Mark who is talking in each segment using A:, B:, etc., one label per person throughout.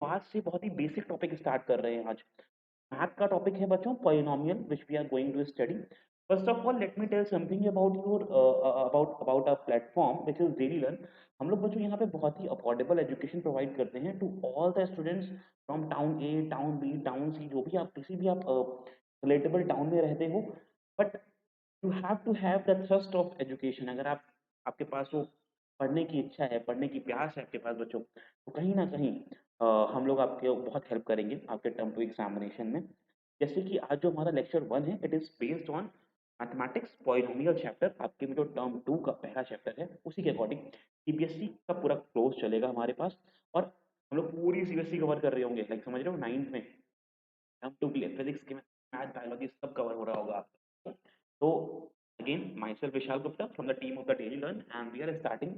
A: आज से बहुत ही बेसिक टॉपिक स्टार्ट कर रहे हैं आज। मैथ का टॉपिक है बच्चों polynomial which we are going to study. First of all let me tell something about your about a platform which is daily learn. हम लोग बच्चों यहाँ पे बहुत ही अफोर्डेबल एजुकेशन प्रोवाइड करते हैं to all the students from town A, town B, town C, जो भी आप किसी भी आप रिलेटेबल टाउन में रहते हो। But you have to have the thrust of education. अगर आप आपके पास वो पढ़ने की इच्छा है, पढ़ने की प्यास है आपके पास बच्चों, तो कहीं ना कहीं हम लोग आपके बहुत हेल्प करेंगे आपके टर्म टू एग्जामिनेशन में। जैसे कि आज जो हमारा लेक्चर वन है it is based on mathematics polynomial chapter. आपके में जो टर्म टू का पहला चैप्टर है उसी के अकॉर्डिंग सीबीएसई का पूरा क्लोज चलेगा हमारे पास। और हम लोग पूरी सीबीएसई कवर कर रहे होंगे, लाइक समझ रहे हो, नाइन्थ में टर्म टू के लिए फिजिक्स के मैथ बायोलॉजी सब कवर हो रहा होगा आपका। तो again myself Vishal Gupta from the team of the Daily Learn, and we are starting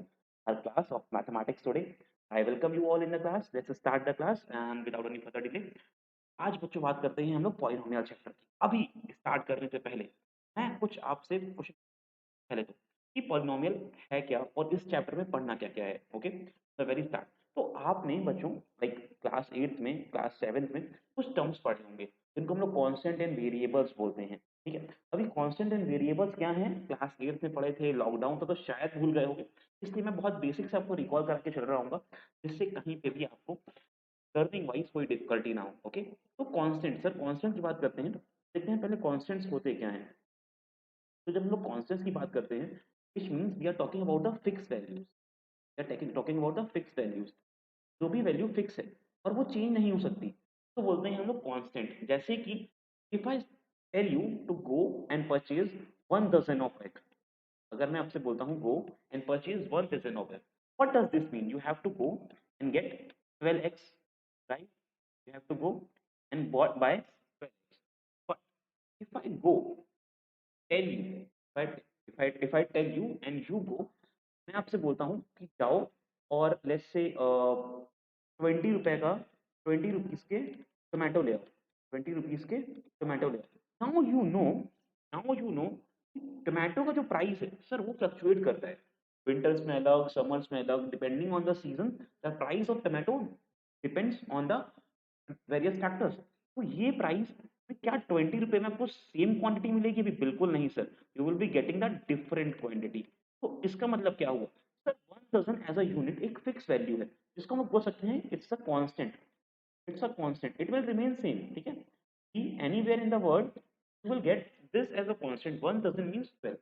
A: our class of mathematics today. I welcome you all in the class. Let's start the class and without any further delay आज बच्चों बात करते हैं हम लोग polynomial chapter की। अभी start करने से पहले मैं कुछ आपसे क्वेश्चन पहले तो कि पॉलिनोमियल है क्या और इस चैप्टर में पढ़ना क्या क्या है। Okay, the very start. तो आपने बच्चों लाइक क्लास 8 में, क्लास 7 में कुछ टर्म्स पढ़े होंगे जिनको हम लोग कांस्टेंट एंड वेरिएबल्स बोलते हैं। ठीक है, अभी कांस्टेंट एंड वेरिएबल्स क्या हैं क्लास 8 में पढ़े थे, लॉकडाउन था तो शायद भूल गए होंगे, इसलिए मैं बहुत बेसिक से आपको रिकॉल करके चल रहा हूँ जिससे कहीं पे भी आपको लर्निंग वाइज कोई डिफिकल्टी ना हो। ओके, तो कांस्टेंट, सर कांस्टेंट की बात करते हैं तो देखते हैं पहले कांस्टेंट्स होते क्या हैं। तो जब हम लोग कांस्टेंट्स की बात करते हैं which means we are talking about the fix values, we are talking about the fix values, जो भी वैल्यू फिक्स है और वो चेंज नहीं हो सकती तो बोलते हैं हम लोग कांस्टेंट। जैसे कि if I tell you to go and purchase 1 dozen of egg, अगर मैं आपसे बोलता हूँ go and purchase 1 dozen of egg, what does this mean? You have to go and get 12 eggs, right? You have to go and bought buy 12 eggs. But if I go tell you, but if I tell you and you go, मैं आपसे बोलता हूँ कि जाओ और let's say 20 रुपए का 20 rupees के टोमेटो ले आओ, 20 रुपीज के टोमेटो ले आओ। नाउ यू नो टोमेटो का जो प्राइस है सर वो फ्लक्चुएट करता है, विंटर्स में अलग, समर्स में अलग, depending on the season the price of tomato depends on the various factors. तो ये प्राइस क्या 20 रुपए में आपको सेम क्वांटिटी मिलेगी? भी बिल्कुल नहीं sir, you will be getting the different quantity. तो इसका मतलब क्या हुआ sir, 1 dozen as a unit एक फिक्स वैल्यू है जिसको हम बोल सकते हैं it's a constant, it's a constant, it will remain same. ठीक है, कि anywhere in the world you will get this as a constant. 1 doesn't mean 12,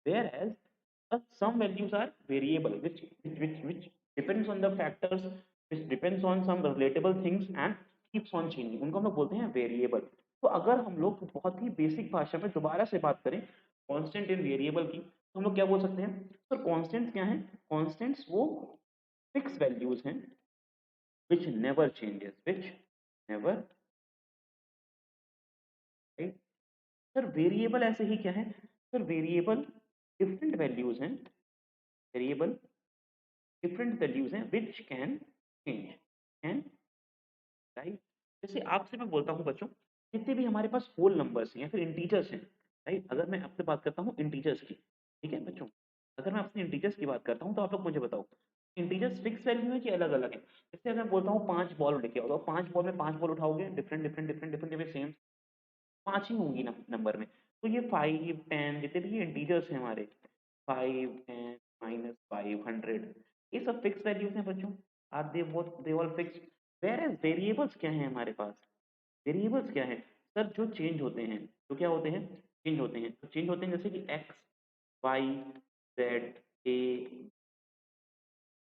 A: whereas some values are variable which depends on the factors, which depends on some relatable things and keeps on changing, उनको हम लोग बोलते हैं variable. तो अगर हम लोग बहुत ही बेसिक भाषा में दोबारा से बात करें कांस्टेंट एंड वेरिएबल की तो हम लोग क्या बोल सकते हैं सर? कांस्टेंट्स क्या है? कांस्टेंट्स वो फिक्स वैल्यूज हैं which never changes, which never, right? Sir variable ऐसे ही क्या है सर? वेरिएबल डिफरेंट वैल्यूज हैं, वेरिएबल डिफरेंट वैल्यूज हैं which can change, can, right? जैसे आपसे मैं बोलता हूँ बच्चों, जितने भी हमारे पास होल नंबर्स हैं या फिर इंटीजर्स हैं, राइट? अगर मैं आपसे बात करता हूँ इंटीजर्स की, ठीक है बच्चों, अगर मैं आपसे इंटीजर्स की बात करता हूँ तो आप लोग मुझे बताओ इंटीजर्स फिक्स वैल्यू है कि अलग अलग है? जैसे अगर मैं बोलता हूँ 5 बॉल लेके आओ, तो 5 बॉल में 5 बॉल उठाओगे, different different different different same 5 ही होंगी नंबर में। तो ये 5, 10 जितने भी इंटीजर्स हैं हमारे, 5, 10, -5, 100, ये सब फिक्स वैल्यूज हैं बच्चों। Are they both they all fix? Whereas variables क्या है हमारे पास? वेरिएबल्स क्या है सर? जो चेंज होते हैं, तो क्या होते हैं? चेंज होते हैं। तो चेंज होते हैं जैसे कि X, Y, Z, A,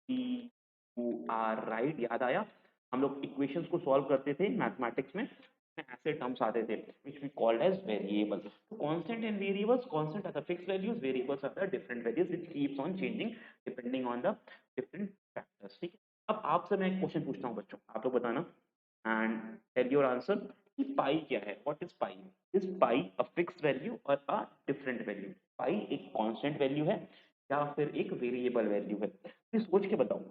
A: B, U, R, right? याद आया? हम लोग इक्वेशंस को सॉल्व करते थे मैथमेटिक्स में, ऐसे टर्म्स आते थे which we called as variables. So constant and variables, constant are the fixed values, variables are the different values which keeps on changing depending on the different factors. ठीक है, अब आपसे मैं एक क्वेश्चन पूछता हूँ बच्चों, आप लोग बताना एंड टेल योर आंसर कि पाई क्या है? What is pi? Is pi a fixed value और अ डिफरेंट वैल्यू? पाई एक कांस्टेंट वैल्यू है या फिर एक वेरिएबल वैल्यू है? प्लीज सोच के बताओ।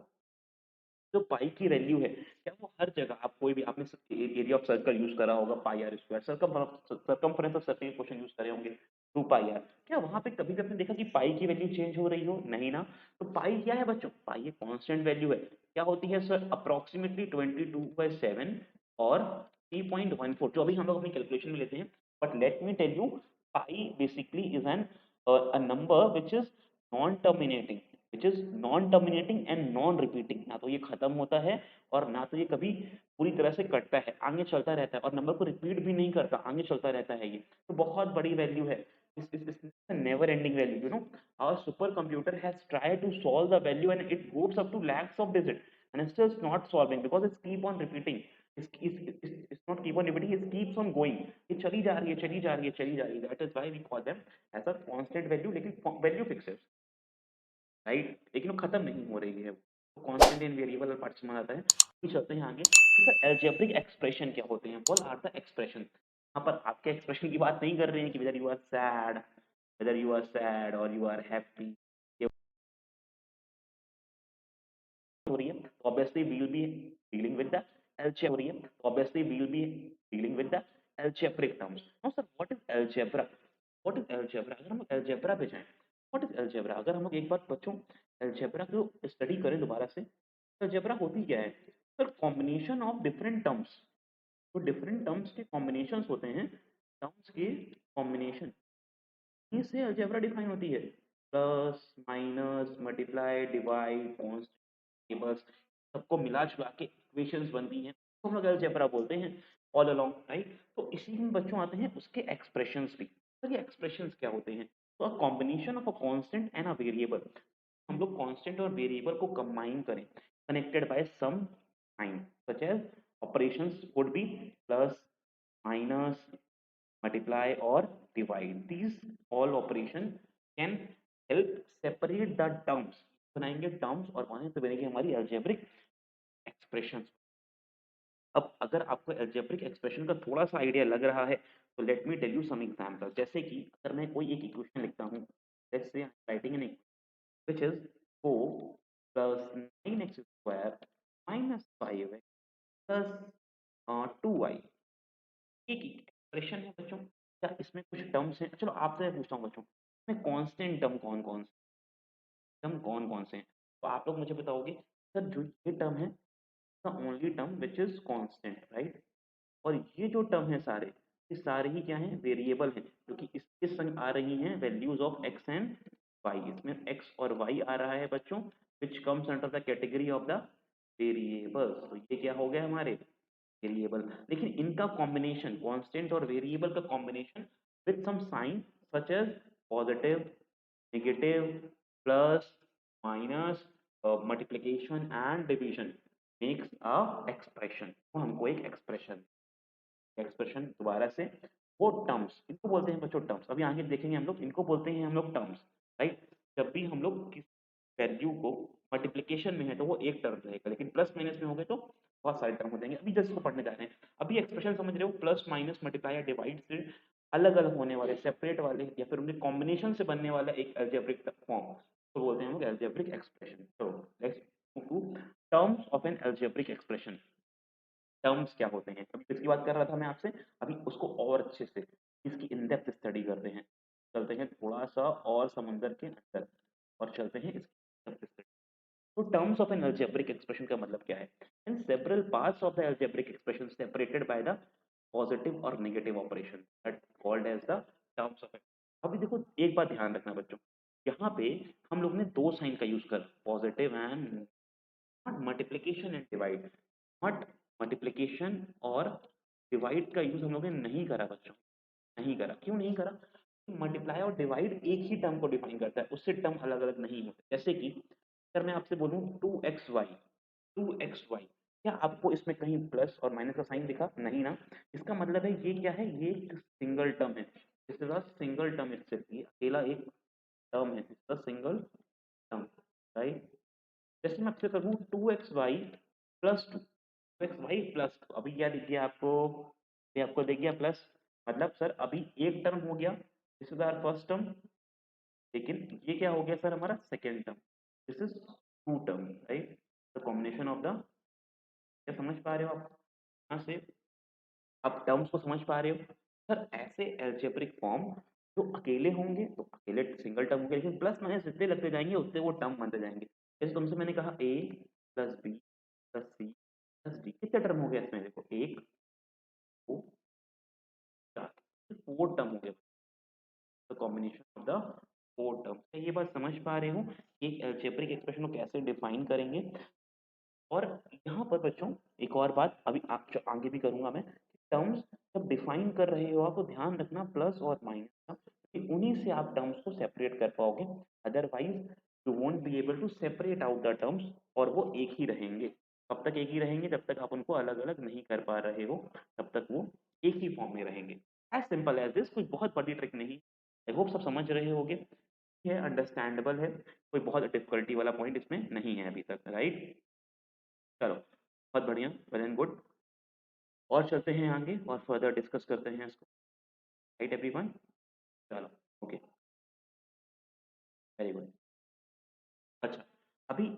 A: जो पाई की वैल्यू है क्या वो हर जगह, आप कोई भी आपने एरिया ऑफ सर्कल यूज करा होगा, pi r square, circumference of circle question use करे होंगे 2 पाई आर, क्या वहां पे कभी भी आपने देखा कि पाई की वैल्यू चेंज हो रही हो? नहीं ना। तो पाई क्या है बच्चों? पाई एक कांस्टेंट वैल्यू है क्या होती है सर? अप्रोक्सीमेटली 22/7 और 3.14, जो अभी हम लोग अपनी कैलकुलेशन में लेते हैं। But let me tell you, pi basically is an a number which is non terminating, and non repeating. ना तो ये खत्म होता है और ना तो ये कभी पूरी तरह से कटता है, आगे चलता रहता है, और नंबर को रिपीट भी नहीं करता, आगे चलता रहता है। ये तो बहुत बड़ी वैल्यू है, इस never ending value, our supercomputer has tried to solve the value and it goes up to lakhs of digits and it's still not solving because it's keep on repeating. It's not keep on repeating, it keeps on going. ये चली जा रही है, चली जा रही है, चली जा रही है। That is why we call them as a constant value, लेकिन वैल्यू फिक्स है, राइट? लेकिन वो खत्म नहीं हो रही है, वो कांस्टेंट एंड वेरिएबल पार्ट समझ आता है। फिर चलते हैं आगे। सर अलजेब्रिक एक्सप्रेशन क्या होते हैं? What are the expression? यहाँ पर आपके एक्सप्रेशन की बात नहीं कर रहे हैं कि वेदर यू आर सैड, और यू आर हैप्पी हो रही है, तो obviously we will be dealing with the algebra हो रही है, तो obviously we will be dealing with the algebraic terms. Now sir what is algebra? अगर हम अलजेब्रा पे जाएं, व्हाट इज अलजेब्रा? अगर हम लोग एक बार बच्चों अलजेब्रा को स्टडी करें दोबारा से, अलजेब्रा होती क्या है? Sir combination of different terms, तो डिफरेंट टर्म्स के कॉम्बिनेशंस होते हैं, टर्म्स के कॉम्बिनेशन, इससे अलजेब्रा डिफाइन होती है। Plus, minus, multiply, divide, tables, सबको मिला जुला के इक्वेशंस बनती हैं, तो हम लोग अलजेब्रा बोलते हैं ऑल अलोंग, राइट? तो इसी में बच्चों आते हैं उसके एक्सप्रेशंस भी। तो ये एक्सप्रेशंस क्या होते हैं? तो a combination of a constant and a variable, हम लोग कांस्टेंट और वेरिएबल को कंबाइन करें, connected by some sign, such as operations would be plus, minus, multiply or divide. These all operation can help separate the terms, बनाएंगे terms और वहां से बनेगी हमारी algebraic expressions। अब अगर आपको algebraic expression का थोड़ा सा आइडिया लग रहा है तो let me tell you some example. जैसे कि अगर मैं कोई एक इक्वेशन लिखता हूँ, let's say writing an which is 4 plus 9x² minus 5x plus 2y, एक एक्सप्रेशन है बच्चों। क्या इसमें कुछ टर्म्स हैं? चलो आपसे मैं पूछता हूँ बच्चों, इसमें कांस्टेंट कौन कौन से हैं? तो आप लोग मुझे बताओगे सर जो ये टर्म है, the only term which is constant, right? और ये जो टर्म है सारे, ये सारे ही क्या हैं? वेरिएबल हैं, क्योंकि इसके संग आ रही हैं values of X and Y. इसमें एक्स और वाई आ रहा है बच्चों, which comes under the category of the variables. तो ये क्या हो गया हमारे? वेरिएबल। लेकिन इनका कॉम्बिनेशन, कांस्टेंट और वेरिएबल का combination with some sign such as positive, negative, plus, minus, multiplication and division makes a expression. तो हमको एक एक्सप्रेशन दोबारा से, वो टर्म्स, इनको बोलते हैं बच्चों टर्म्स। अभी आगे देखेंगे हम लोग, इनको बोलते हैं हम लोग टर्म्स, राइट? जब भी हम लोग किस वैल्यू को मल्टीप्लिकेशन में है तो वो एक टर्म रहेगा, लेकिन प्लस माइनस में हो गए तो बहुत सारे टर्म हो जाएंगे। अभी जस्ट को पढ़ने जा रहे हैं, अभी एक्सप्रेशन समझ रहे हो? प्लस, माइनस, मल्टीप्लाई या डिवाइड से अलग अलग होने वाले, सेपरेट वाले, या फिर उनके कॉम्बिनेशन से बनने वाला एक अलजेब्रिक फॉर्म, तो बोलते हैं हम लोग अलजेब्रिक एक्सप्रेशन। तो let's move to terms of an algebraic expression. Terms क्या होते हैं? अभी इसकी बात कर रहा था मैं आपसे, अभी उसको और अच्छे से इसकी इन डेप्थ स्टडी करते हैं, चलते हैं थोड़ा सा और समुंदर के अंदर और चलते हैं इसकी depth study। तो terms of an algebraic expression का मतलब क्या है? In several parts of the algebraic expression separated by the positive और negative operation that called as the terms of. अभी देखो एक बात ध्यान रखना बच्चों, यहाँ पे हम लोग ने दो साइन का यूज कर, positive and, not multiplication and divide, not multiplication और डिवाइड का यूज हम लोगों ने नहीं करा बच्चों, नहीं करा। क्यों नहीं करा? मल्टीप्लाई और डिवाइड एक ही टर्म को डिफाइन करता है, उससे टर्म अलग अलग नहीं होते। जैसे कि अगर मैं आपसे बोलूं 2xy, 2xy, क्या आपको इसमें कहीं प्लस और माइनस का साइन दिखा? नहीं ना। इसका मतलब है ये क्या है? ये एक सिंगल टर्म है, this is a single term itself, ये अकेला एक टर्म है, this is a single term, right? जैसे मैं आपसे कहूँ 2xy प्लस 2, अभी क्या दिख गया आपको? ये आपको दिख गया प्लस, मतलब सर अभी एक टर्म हो गया, this is our first term, लेकिन ये क्या हो गया सर? हमारा second term, this is two term, right? The combination of the, क्या समझ पा रहे हो आप यहाँ से? आप टर्म्स को समझ पा रहे हो? सर ऐसे एल्जेब्रिक फॉर्म जो अकेले होंगे तो अकेले सिंगल टर्म होंगे, लेकिन प्लस माइनस जितने लगते जाएंगे उतने वो टर्म बनते जाएंगे। जैसे तुमसे मैंने कहा A plus B plus C plus D. कितने टर्म हो गया इसमें? देखो 1 2 4, 4 टर्म हो गया। The combination of the 4 term. ये बात समझ पा रहे हो कि अलजेब्रिक एक्सप्रेशन को कैसे डिफाइन करेंगे? और यहाँ पर बच्चों एक और बात अभी आप आगे भी करूंगा मैं। टर्म्स जब डिफाइन कर रहे हो आप तो ध्यान रखना प्लस और माइनस का, क्योंकि उन्हीं से आप टर्म्स को सेपरेट कर पाओगे। Otherwise you won't be able to separate out the terms, और वो एक ही रहेंगे। कब तक एक ही रहेंगे? जब तक आप उनको अलग अलग नहीं कर पा रहे हो, तब तक वो एक ही फॉर्म में रहेंगे। एज सिंपल एज दिस, कोई बहुत बड़ी ट्रिक नहीं। आई होप सब समझ रहे होगे। ये अंडरस्टैंडेबल है, कोई बहुत डिफिकल्टी वाला पॉइंट इसमें नहीं है अभी तक, राइट? चलो बहुत बढ़िया, वेल एंड गुड। और चलते हैं आगे और फर्दर डिस्कस करते हैं इसको। Right everyone? चलो ओके, वेरी गुड। अच्छा, अभी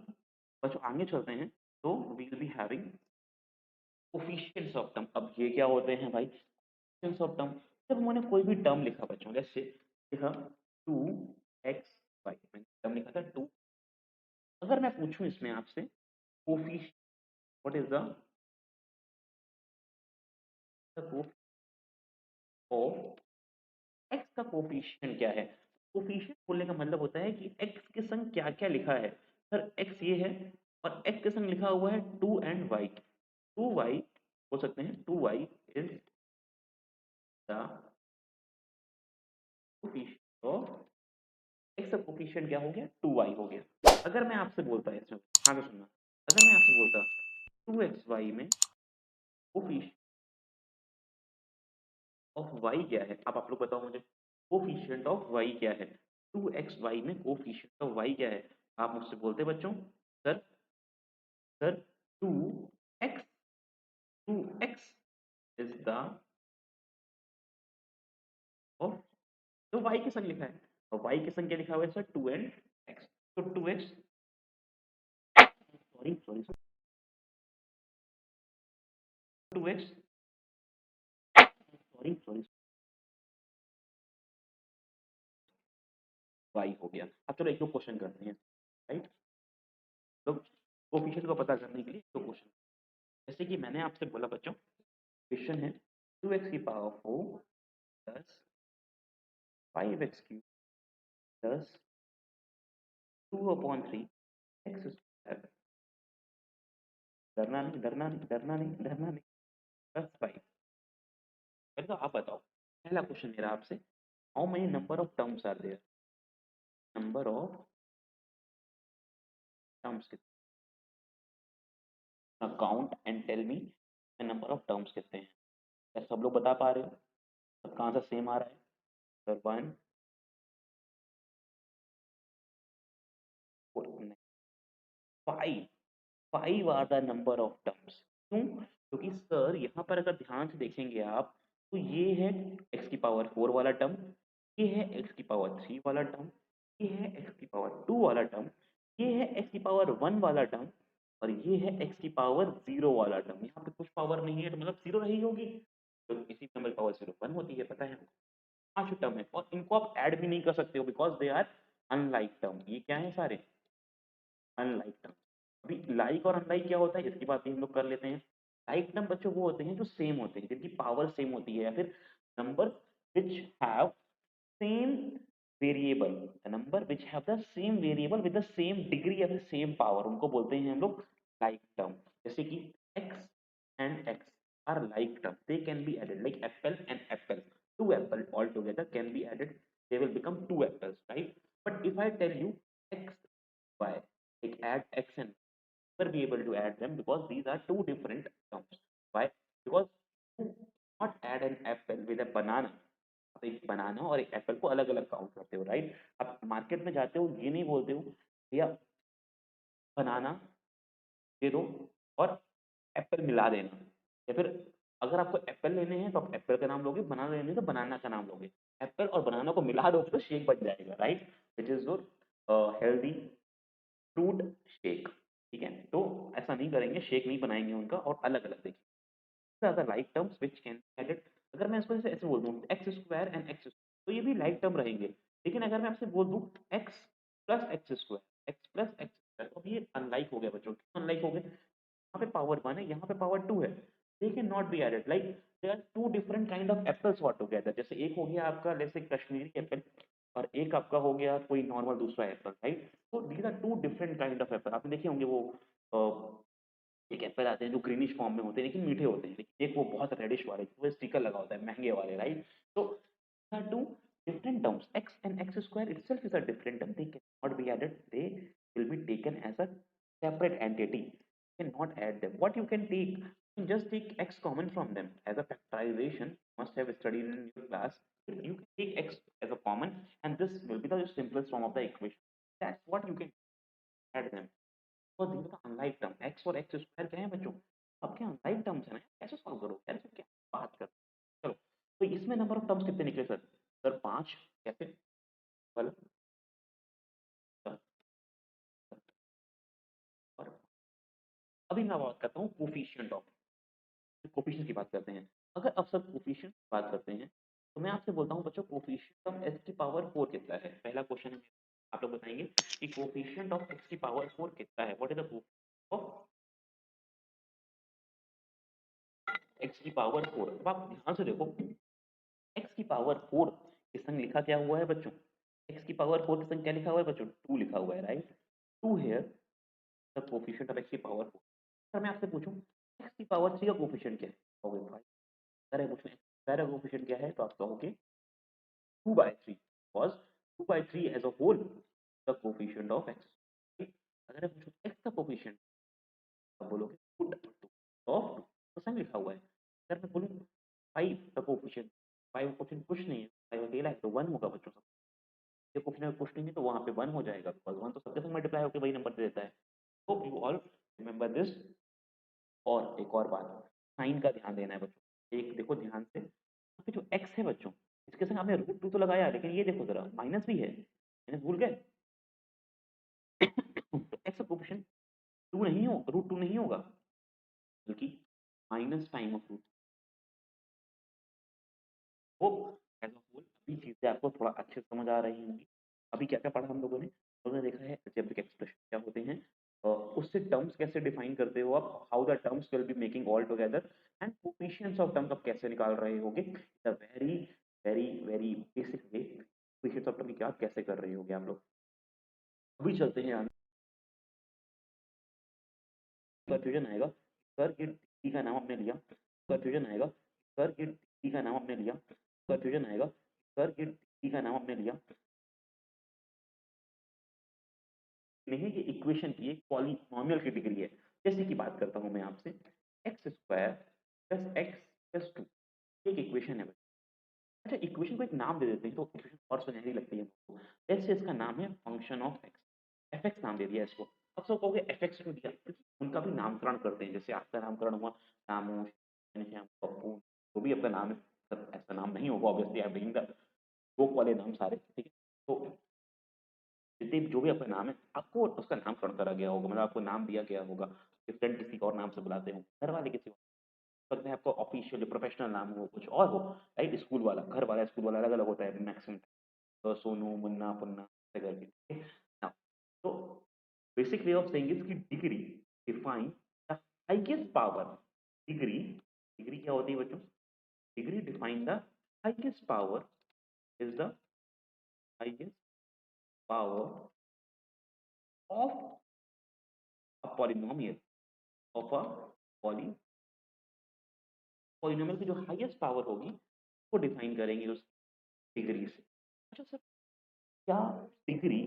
A: बच्चों आगे चलते हैं। तो we will be having coefficients of term. अब ये क्या होते हैं भाई? कोफिशिएंट्स ऑफ टर्म, जब उन्होंने कोई भी टर्म लिखा बच्चों, जैसे लिखा 2x y, मैंने टर्म लिखा था 2। अगर मैं पूछूं इसमें आपसे coefficient, what is the coefficient of x? का कोफिशिएंट क्या है? कोफिशिएंट बोलने का मतलब होता है कि एक्स के संग क्या क्या लिखा है। सर एक्स ये है, और एक्स के संग लिखा हुआ है 2 एंड वाई। 2y बोल सकते हैं, 2y is the coefficient of x. का कोफिशिएंट क्या हो गया? 2y हो गया। अगर मैं आपसे बोलता है इसमें, हाँ तो सुनना, अगर मैं आपसे बोलता 2xy में कोफिशिएंट ऑफ y क्या है? अब आप लोग बताओ मुझे, कोफिशिएंट ऑफ y क्या है? 2xy में कोफिशिएंट ऑफ y क्या है? आप मुझसे बोलते बच्चों, sir sir 2x 2x is the of, तो y के संग लिखा है, और y के संग क्या लिखा हुआ है सर? 2 and x। तो 2x, sorry sorry, 2x, sorry sorry, y हो गया। अब चलो एक दो क्वेश्चन करते हैं, राइट? तो कोफिशिएंट को पता करने के लिए दो क्वेश्चन, जैसे कि मैंने आपसे बोला बच्चों, क्वेश्चन है 2x की power 4 plus 5x cube plus 2/3 x square. डरना नहीं, डरना नहीं, डरना नहीं, डरना नहीं, प्लस 5। तो आप बताओ, पहला क्वेश्चन मेरा आपसे, how many number of terms are there? Number of terms कितने? Count and tell me number of terms कितने हैं? क्या सब लोग बता पा रहे हो? सब कहाँ से सेम आ रहा है? Sir 1 5, 5 are the number of terms. क्यों? क्योंकि सर यहाँ पर अगर ध्यान से देखेंगे आप, तो ये है x की पावर 4 वाला टर्म, ये है x की पावर 3 वाला टर्म, ये है x की पावर 2 वाला टर्म, ये है x की पावर 1 वाला टर्म, और ये है x की पावर 0 वाला टर्म। यहाँ पे कुछ पावर नहीं है तो मतलब 0 रही होगी, तो इसी नंबर की पावर 0 1 होती है, पता है हमको। 5 टर्म है, और इनको आप ऐड भी नहीं कर सकते हो, because they are unlike term. ये क्या है सारे? Unlike term. अभी लाइक और अनलाइक क्या होता है, इसकी बात भी हम लोग कर लेते हैं। लाइक टर्म बच्चों वो होते हैं जो सेम होते हैं, जिनकी पावर सेम होती है, या फिर number which have same variable, number which have the same variable with the same degree या फिर सेम पावर, उनको बोलते हैं हम लोग लाइक टर्म। जैसे कि x and x are like term, they can be added like apple and apple, two apple all together can be added, they will become two apples, right? But if I tell you x y, like add x and never be able to add them because these are two different terms. Why? Because you not add an apple with a banana। आप एक बनाना और एक Apple को अलग अलग count करते हो, right? आप मार्केट में जाते हो, ये नहीं बोलते हो भैया बनाना दे दो और एप्पल मिला देना, या फिर अगर आपको एप्पल लेने हैं तो आप एप्पल का नाम लोगे, बनाना लेने हैं तो बनाना का नाम लोगे। एप्पल और बनाना को मिला दो तो शेक बन जाएगा, right? Which is your healthy fruit shake. ठीक है, तो ऐसा नहीं करेंगे, शेक नहीं बनाएंगे उनका, और अलग अलग देखिए other like terms which can added. अगर मैं इसको ऐसे बोल दूँ एक्स स्क्वायर एंड एक्स, तो ये भी लाइक टर्म रहेंगे। लेकिन अगर मैं आपसे बोल दूँ x plus x square, x plus x तो अब ये अनलाइक हो गया बच्चों, क्यों अनलाइक हो गए? यहाँ पे पावर 1 है, यहाँ पे पावर 2 है, they can not be added, like they are two different kind of apples all together. जैसे एक हो गया आपका जैसे कश्मीरी एप्पल, और एक आपका हो गया कोई नॉर्मल दूसरा एप्पल, राइट? तो these are two different kind of apple. आपने देखे होंगे वो एक एप्पल आते हैं जो ग्रीनिश फॉर्म में होते हैं लेकिन मीठे होते हैं, लेकिन एक वो बहुत रेडिश वाले वो स्टिकर लगा होता है महंगे वाले, राइट? तो are two different terms. X and x square itself is a different term. They cannot be added. They will be taken as a separate entity. You cannot add them. What you can take, you can just take x common from them as a factorization. Must have studied in your class. You can take x as a common, and this will be the simplest form of the equation. That's what you can add them. तो these are the unlike term. X और x square क्या है बच्चों? आपके unlike terms है ना, कैसे solve करो यार, इसमें क्या बात कर? चलो, तो इसमें नंबर ऑफ टर्म्स कितने निकले सर? सर 5। कैसे? वाला सर, और अभी मैं बात करता हूँ कोफिशिएंट ऑफ, कोफिशिएंट की बात करते हैं। अगर अब सर कोफिशिएंट की बात करते हैं, तो मैं आपसे बोलता हूँ बच्चों कोफिशिएंट ऑफ x की पावर 4 कितना है? पहला क्वेश्चन है, आप लोग बताएंगे कि कोफिशिएंट ऑफ x की पावर 4 कितना है? What is the coefficient of x की पावर 4? अब आप ध्यान से देखो, x की पावर 4 के संग लिखा क्या हुआ है बच्चों? x की पावर 4 के संग क्या लिखा हुआ है बच्चों? 2 लिखा हुआ है, right? 2 here the coefficient of x की पावर 4। सर मैं आपसे पूछूं x की पावर 3 का कोफिशिएंट क्या है? कहोगे भाई, अरे पूछो x का कोफिशिएंट क्या है, तो आप कहोगे 2/3, because 2/3 as a whole the coefficient of x। अगर मैं पूछूं x का कोफिशिएंट, आप बोलोगे पुट ऑफ 2, तो सेम लिखा हुआ है। अगर मैं बोलूं 5 का कोफिशिएंट, 5 कोफिशिएंट कुछ नहीं है, 5 अकेला है तो 1 होगा बच्चों सब। ये कोफिशिएंट में कुछ नहीं है तो वहां पे 1 हो जाएगा, बिकॉज़ 1 तो सबके संग मल्टीप्लाई होकर वही नंबर दे देता है। Hope you all remember this. और एक और बात, साइन का ध्यान देना है बच्चों। एक देखो ध्यान से, यहाँ पे जो x है बच्चों, इसके संग आपने रूट 2 तो लगाया, लेकिन ये देखो जरा माइनस भी है, माइनस भूल गए? तो x का कोफिशिएंट 2 नहीं हो, रूट 2 नहीं होगा, बल्कि minus time of root. Hope as a whole अभी चीज़ें आपको थोड़ा अच्छे से समझ आ रही होंगी। अभी क्या-क्या पढ़ा हम लोगों ने? हम लोगों ने देखा है अलजेब्रिक एक्सप्रेशन क्या होते हैं, उससे टर्म्स कैसे डिफाइन करते हो आप, how the terms will be making all together, and coefficients of terms आप कैसे निकाल रहे होगे, the very very very basic way. Coefficients of term की क्या कैसे कर रहे होगे आप लोग। अभी चलते हैं आगे। कंफ्यूजन आएगा, सर ये टी का नाम आपने लिया, कंफ्यूजन आएगा, सर ये टी का नाम आपने लिया, कंफ्यूजन आएगा, सर ये टी का नाम आपने लिया, नहीं ये इक्वेशन की एक पॉलिनॉमियल की डिग्री है। जैसे कि बात करता हूँ मैं आपसे, x square plus x plus 2 एक इक्वेशन है। अच्छा, इक्वेशन को एक नाम दे देते हैं तो इक्वेशन और सुनहरी लगती है हमको। जैसे इसका नाम है function of x, F x नाम दे दिया इसको। अब सब कहोगे एफ एक्स क्यों दिया, क्योंकि उनका भी नामकरण करते हैं, जैसे आपका नामकरण हुआ रामू, श्याम, पप्पू, जो भी आपका नाम है, सब ऐसा नाम नहीं होगा obviously, I am the joke वाले नाम सारे, ठीक है? तो जितने जो भी आपका नाम है, आपको उसका नामकरण करा गया होगा, मतलब आपको नाम दिया गया होगा, डिफरेंट किसी और नाम से बुलाते हो, घर वाले किसी और, सकता है आपको ऑफिशियल प्रोफेशनल नाम हो कुछ और हो, राइट? स्कूल वाला, घर वाला, स्कूल वाला अलग अलग होता है मैक्सिमम, सोनू, मुन्ना, पुन्ना ऐसे करके, ठीक है? Now, तो basic way of saying is कि degree define the highest power. Degree, degree क्या होती है बच्चों? Degree define the highest power, is the highest power of a polynomial, of a poly polynomial की जो हाईएस्ट पावर होगी वो डिफाइन करेंगे उस डिग्री से। अच्छा सर, क्या डिग्री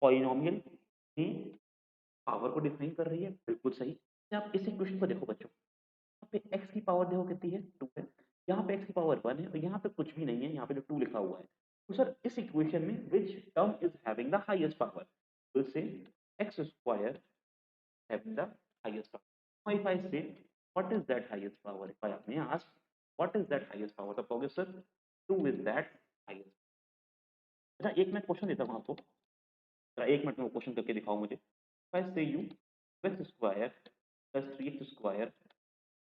A: पॉलिनोमियल की पावर को डिफाइन कर रही है? बिल्कुल सही। क्या आप इस इक्वेशन को देखो बच्चों, यहाँ पे x की पावर देखो कितनी है, 2 है, यहाँ पे x की पावर 1 है और यहाँ पे कुछ भी नहीं है, यहाँ पे जो 2 लिखा हुआ है। तो सर इस इक्वेशन में which term is having the highest power? Will say x square having the highest power. Now if I say what is that highest power, if I may ask what is that highest power, तो कहोगे sir 2 is that highest। अच्छा एक minute question देता हूँ आपको, जरा एक minute में वो क्वेश्चन करके दिखाओ मुझे। if I say you x square plus 3x square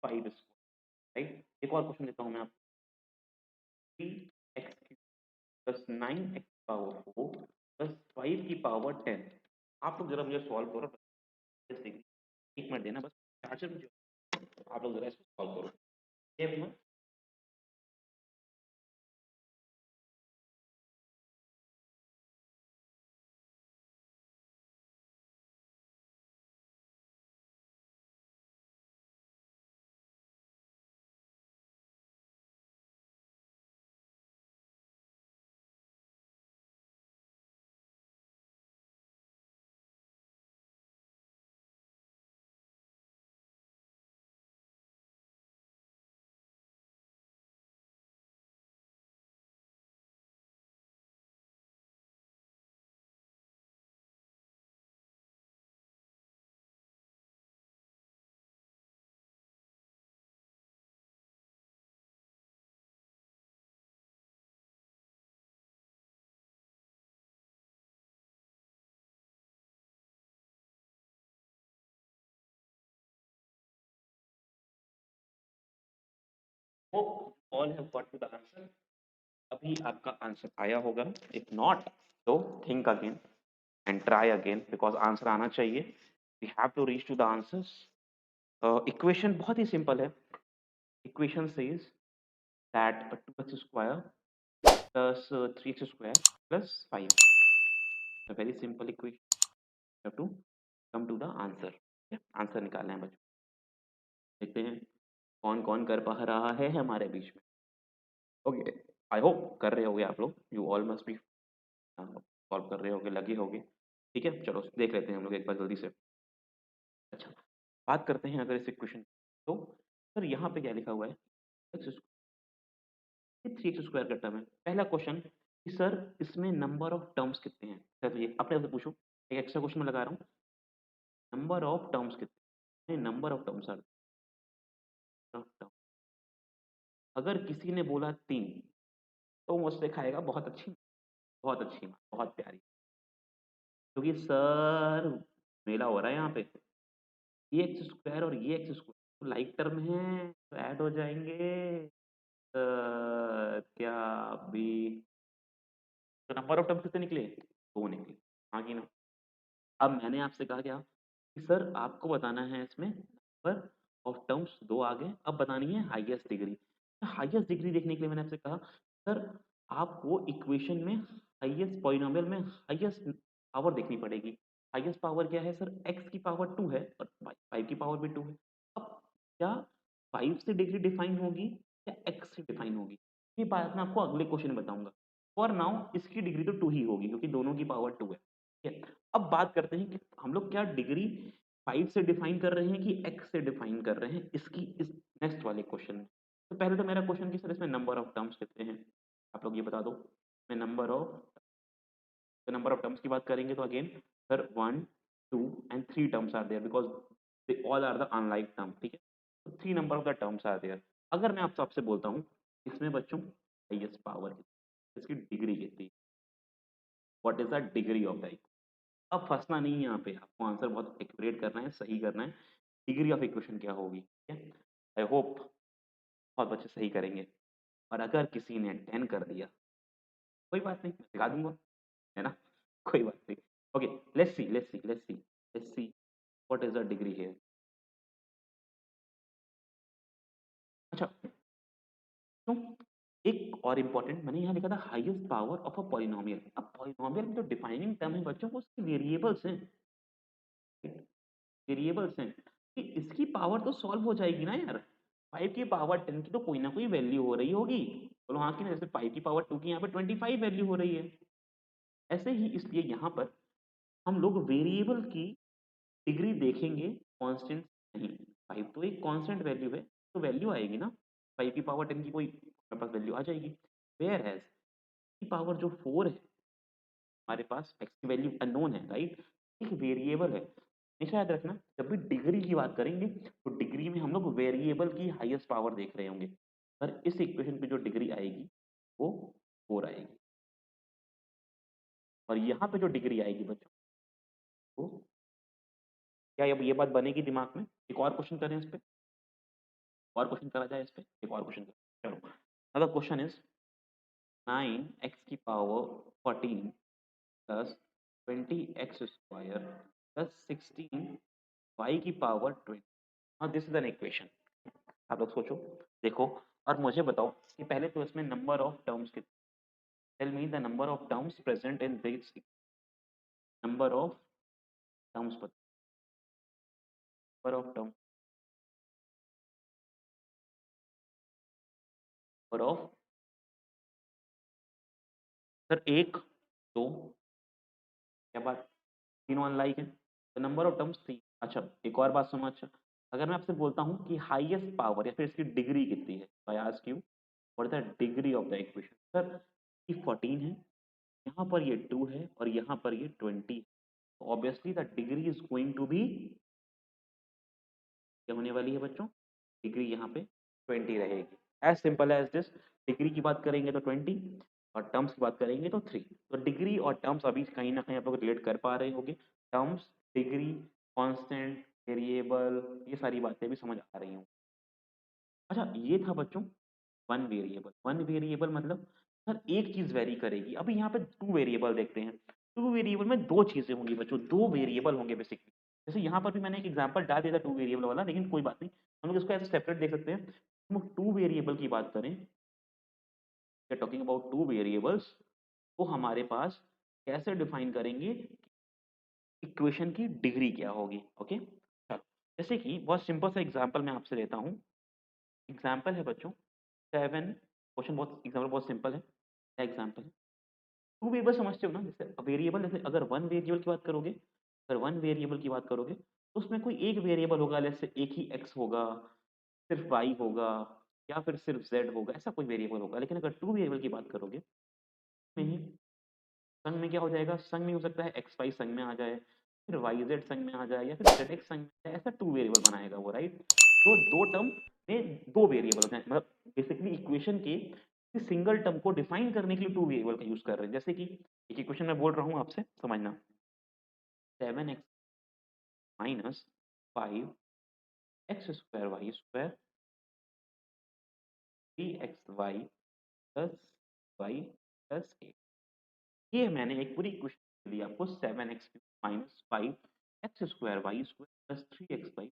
A: 5 square, right? एक और क्वेश्चन देता हूँ मैं आपको, 3x plus 9x power 4 plus 5 की पावर 10, आप लोग जरा मुझे सॉल्व करो, एक मिनट देना बस, चार्जर मुझे, आप लोग जरा इसको सॉल्व करो। ये मैं hope all have got to the answer. अभी आपका आंसर आया होगा, इफ नॉट तो think again and try again, because answer आना चाहिए। We have to reach to the answers. Equation बहुत ही सिंपल है। Equation says that 2x square plus 3x square plus 5, a very simple equation. You have to come to the answer. Answer निकालना है बच्चों। देखते हैं कौन कौन कर पा रहा है हमारे बीच में। ओके, आई होप कर रहे होगे आप लोग, you all must be solve कर रहे होगे, लगे होगे। ठीक है, चलो देख लेते हैं हम लोग एक बार जल्दी से। अच्छा, बात करते हैं अगर इस इक्वेशन, तो सर यहाँ पे क्या लिखा हुआ है, एक्स स्क्वायर 3x स्क्वायर का टर्म है। पहला क्वेश्चन कि सर इसमें नंबर ऑफ टर्म्स कितने हैं, सर ये अपने आप से पूछो। एक एक्स्ट्रा क्वेश्चन में लगा रहा हूँ, नंबर ऑफ टर्म्स कितने, नंबर ऑफ टर्म्स आर, अगर किसी ने बोला 3 तो मुझसे खाएगा बहुत अच्छी, बहुत अच्छी माँ, बहुत प्यारी, क्योंकि सर मेला हो रहा है यहाँ पे। ये एक्स स्क्वायर और ये एक्स स्क्वायर तो लाइक टर्म है, तो ऐड हो जाएंगे। क्या भी, तो नंबर ऑफ टर्म्स कितने निकले, 2 निकले। हाँ कि ना। अब मैंने आपसे कहा क्या कि सर आपको बताना है इसमें नंबर ऑफ टर्म्स, 2 आ गए, अब बतानी है हाईएस्ट डिग्री। हाईएस्ट डिग्री देखने के लिए मैंने आपसे कहा सर आपको इक्वेशन में हाईएस्ट पॉलिनोमियल में हाईएस्ट पावर देखनी पड़ेगी। हाईएस्ट पावर क्या है सर, एक्स की पावर 2 है और 5 की पावर भी 2 है। अब क्या 5 से डिग्री डिफाइन होगी या एक्स से डिफाइन होगी, ये बात मैं आपको अगले क्वेश्चन में बताऊंगा। फॉर नाउ इसकी डिग्री तो 2 ही होगी क्योंकि दोनों की पावर 2 है। ठीक है, अब बात करते हैं कि हम लोग क्या डिग्री 5 से डिफाइन कर रहे हैं कि x से डिफाइन कर रहे हैं, इसकी इस नेक्स्ट वाले क्वेश्चन में। तो पहले तो मेरा क्वेश्चन कि सर इसमें नंबर ऑफ टर्म्स कितने हैं, आप लोग ये बता दो। मैं नंबर ऑफ टर्म्स की बात करेंगे तो again sir 1 2 and 3 terms are there because they all are the unlike term. ठीक है, तो 3 number of the terms are there. अगर मैं आपसे आपसे बोलता हूँ इसमें बच्चों हाईएस्ट पावर, इसकी डिग्री कितनी, what is the degree of the, अब फँसना नहीं है यहाँ पे, आपको आंसर बहुत एक्यूरेट करना है, सही करना है। डिग्री ऑफ इक्वेशन क्या होगी, ठीक है? आई होप बहुत बच्चे सही करेंगे, और अगर किसी ने 10 कर दिया, कोई बात नहीं, मैं सिखा दूँगा, है ना? कोई बात नहीं। Okay, let's see what is the degree here. अच्छा, तो एक और इम्पोर्टेंट मैंने यहाँ लिखा था highest power of a polynomial. अब पॉलिनोमियल में जो डिफाइनिंग टर्म है बच्चों, वो उसके वेरिएबल्स हैं, वेरिएबल्स हैं कि इसकी पावर तो सॉल्व हो जाएगी ना यार। 5 की पावर 10 की तो कोई ना कोई वैल्यू हो रही होगी, बोलो हाँ कि नहीं, जैसे 5 की पावर 2 की यहाँ पे 25 वैल्यू हो रही है। ऐसे ही इसलिए यहाँ पर हम लोग वेरिएबल की डिग्री देखेंगे, कांस्टेंट नहीं। 5 तो एक कांस्टेंट वैल्यू है, तो वैल्यू आएगी ना, 5 की पावर 10 की कोई हमारे पास वैल्यू आ जाएगी। वेयर हैज की पावर जो 4 है हमारे पास, एक्स की वैल्यू अननोन है, राइट, एक वेरिएबल है। हमेशा याद रखना जब भी डिग्री की बात करेंगे तो डिग्री में हम लोग वेरिएबल की हाईएस्ट पावर देख रहे होंगे। पर इस इक्वेशन पे जो डिग्री आएगी वो 4 आएगी, और यहाँ पे जो डिग्री आएगी बच्चों वो, क्या अब ये बात बनेगी दिमाग में? एक और क्वेश्चन करें इस पे, और क्वेश्चन करा जाए इस पे, एक और क्वेश्चन चलो। अगला क्वेश्चन इज 9x की power 14 plus 20x² plus 16y⁻20। हाँ, दिस इज एन इक्वेशन। आप लोग सोचो, देखो, और मुझे बताओ कि पहले तो इसमें नंबर ऑफ टर्म्स कितने। Tell me the number of terms present in this. Number of terms, number of term, number of, sir एक, दो, क्या बात, तीनों अनलाइक है तो नंबर ऑफ टर्म्स थ्री। अच्छा, एक और बात सुनो। अच्छा, अगर मैं आपसे बोलता हूँ कि हाईएस्ट पावर या फिर इसकी डिग्री कितनी है, I ask you what is the degree of the equation. Sir, ये 14 है, यहाँ पर ये 2 है और यहाँ पर ये 20 है। Obviously the degree is going to be क्या होने वाली है बच्चों, डिग्री यहाँ पे 20 रहेगी। As simple as this. Degree की बात करेंगे तो 20 और टर्म्स की बात करेंगे तो 3। तो डिग्री और टर्म्स अभी कहीं ना कहीं आप लोग रिलेट कर पा रहे होंगे। टर्म्स, डिग्री, कांस्टेंट, वेरिएबल, ये सारी बातें भी समझ आ रही हों। अच्छा, ये था बच्चों वन वेरिएबल। वन वेरिएबल मतलब सर एक चीज वेरी करेगी। अभी यहाँ पे टू वेरिएबल देखते हैं। टू वेरिएबल में दो चीजें होंगी बच्चों, दो वेरिएबल होंगे बेसिकली। जैसे यहाँ पर भी मैंने एक एग्जांपल डाल दिया था टू वेरिएबल वाला, लेकिन कोई बात नहीं, हम लोग इसको ऐसे सेपरेट देख सकते हैं। हम लोग टू वेरिएबल की बात करें, टॉकिंग अबाउट टू वेरिएबल्स, तो हमारे पास कैसे डिफाइन करेंगे इक्वेशन की डिग्री क्या होगी। ओके, चलो, जैसे कि बहुत सिंपल सा एग्जांपल मैं आपसे लेता हूँ। एग्जांपल है बच्चों 7। क्वेश्चन बहुत, एग्जांपल बहुत सिंपल है। क्या एग्जांपल है? टू वेरिएबल समझते हो ना, जैसे वेरिएबल, जैसे अगर वन वेरिएबल की बात करोगे, अगर वन वेरिएबल की बात करोगे तो उसमें कोई एक वेरिएबल होगा, जैसे एक ही एक्स होगा, सिर्फ वाई होगा, या फिर सिर्फ जेड होगा, ऐसा कोई वेरिएबल होगा। लेकिन अगर टू वेरिएबल की बात करोगे, में संग में क्या हो जाएगा, संग में हो सकता है एक्स वाई संग में आ जाए, फिर वाई जेड संग में आ जाए, या फिर जेड एक्स संग में आ जाए, ऐसा टू वेरिएबल बनाएगा वो, राइट। तो दो टर्म में दो वेरिएबल होते हैं, मतलब बेसिकली इक्वेशन के सिंगल टर्म को डिफाइन करने के लिए टू वेरिएबल का यूज कर रहे हैं। जैसे कि एक इक्वेशन मैं बोल रहा हूँ आपसे, समझना। 7x minus 5x² y² 3xy plus y plus 8। ये मैंने एक पूरी इक्वेशन दी आपको, 7x minus 5x² y² plus 3xy।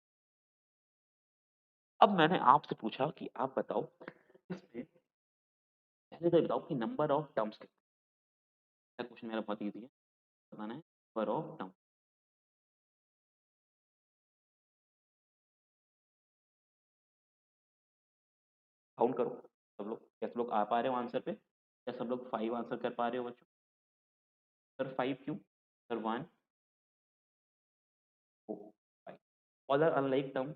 A: अब मैंने आपसे पूछा कि आप बताओ इसमें, पहले तो बताओ कि नंबर ऑफ टर्म्स कितने। क्वेश्चन मेरा बहुत ईजी है, बताना है नंबर ऑफ टर्म। काउंट करो सब लोग, क्या सब लोग आ पा रहे हो आंसर पे? क्या सब लोग 5 आंसर कर पा रहे हो बच्चों? सर 5 क्यों? Sir 1, 4, 5। All are unlike term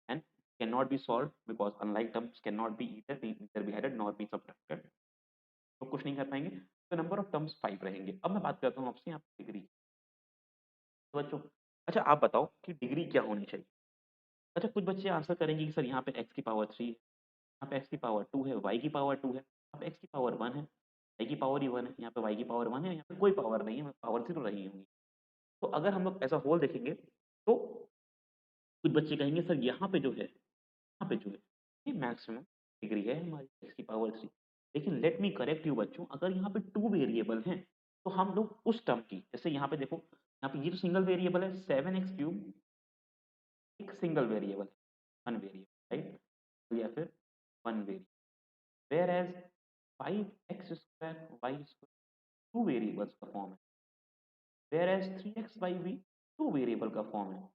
A: and cannot be solved because unlike terms cannot be either be added nor be subtracted। तो कुछ नहीं कर पाएंगे, तो नंबर ऑफ टर्म्स 5 रहेंगे। अब मैं बात करता हूँ आपसे यहाँ डिग्री। तो बच्चों, अच्छा आप बताओ कि डिग्री क्या होनी चाहिए। अच्छा, कुछ बच्चे आंसर करेंगे कि सर यहाँ पे x की पावर 3 है, यहाँ पे x की पावर 2 है, y की पावर 2 है, यहाँ पे x की पावर 1 है, y की पावर ही 1 है, यहाँ पे y की पावर 1 है, यहाँ पे कोई पावर नहीं है, पावर 0 रही होंगी। तो अगर हम लोग ऐसा होल देखेंगे तो कुछ बच्चे कहेंगे सर यहाँ पे जो है, यहाँ पे जो है, ये मैक्सिमम डिग्री है हमारी x की पावर 3। लेकिन लेट मी करेक्ट यू बच्चों, अगर यहाँ पे टू वेरिएबल हैं तो हम लोग उस टर्म की, जैसे यहाँ पे देखो, यहाँ पे ये तो सिंगल वेरिएबल है 7x³ एक सिंगल वेरिएबल है, वन वेरिएबल, राइट, या फिर one variable. Where as 5x² y² two variables का फॉर्म है, वेयर एज 3x y भी टू वेरिएबल का फॉर्म है,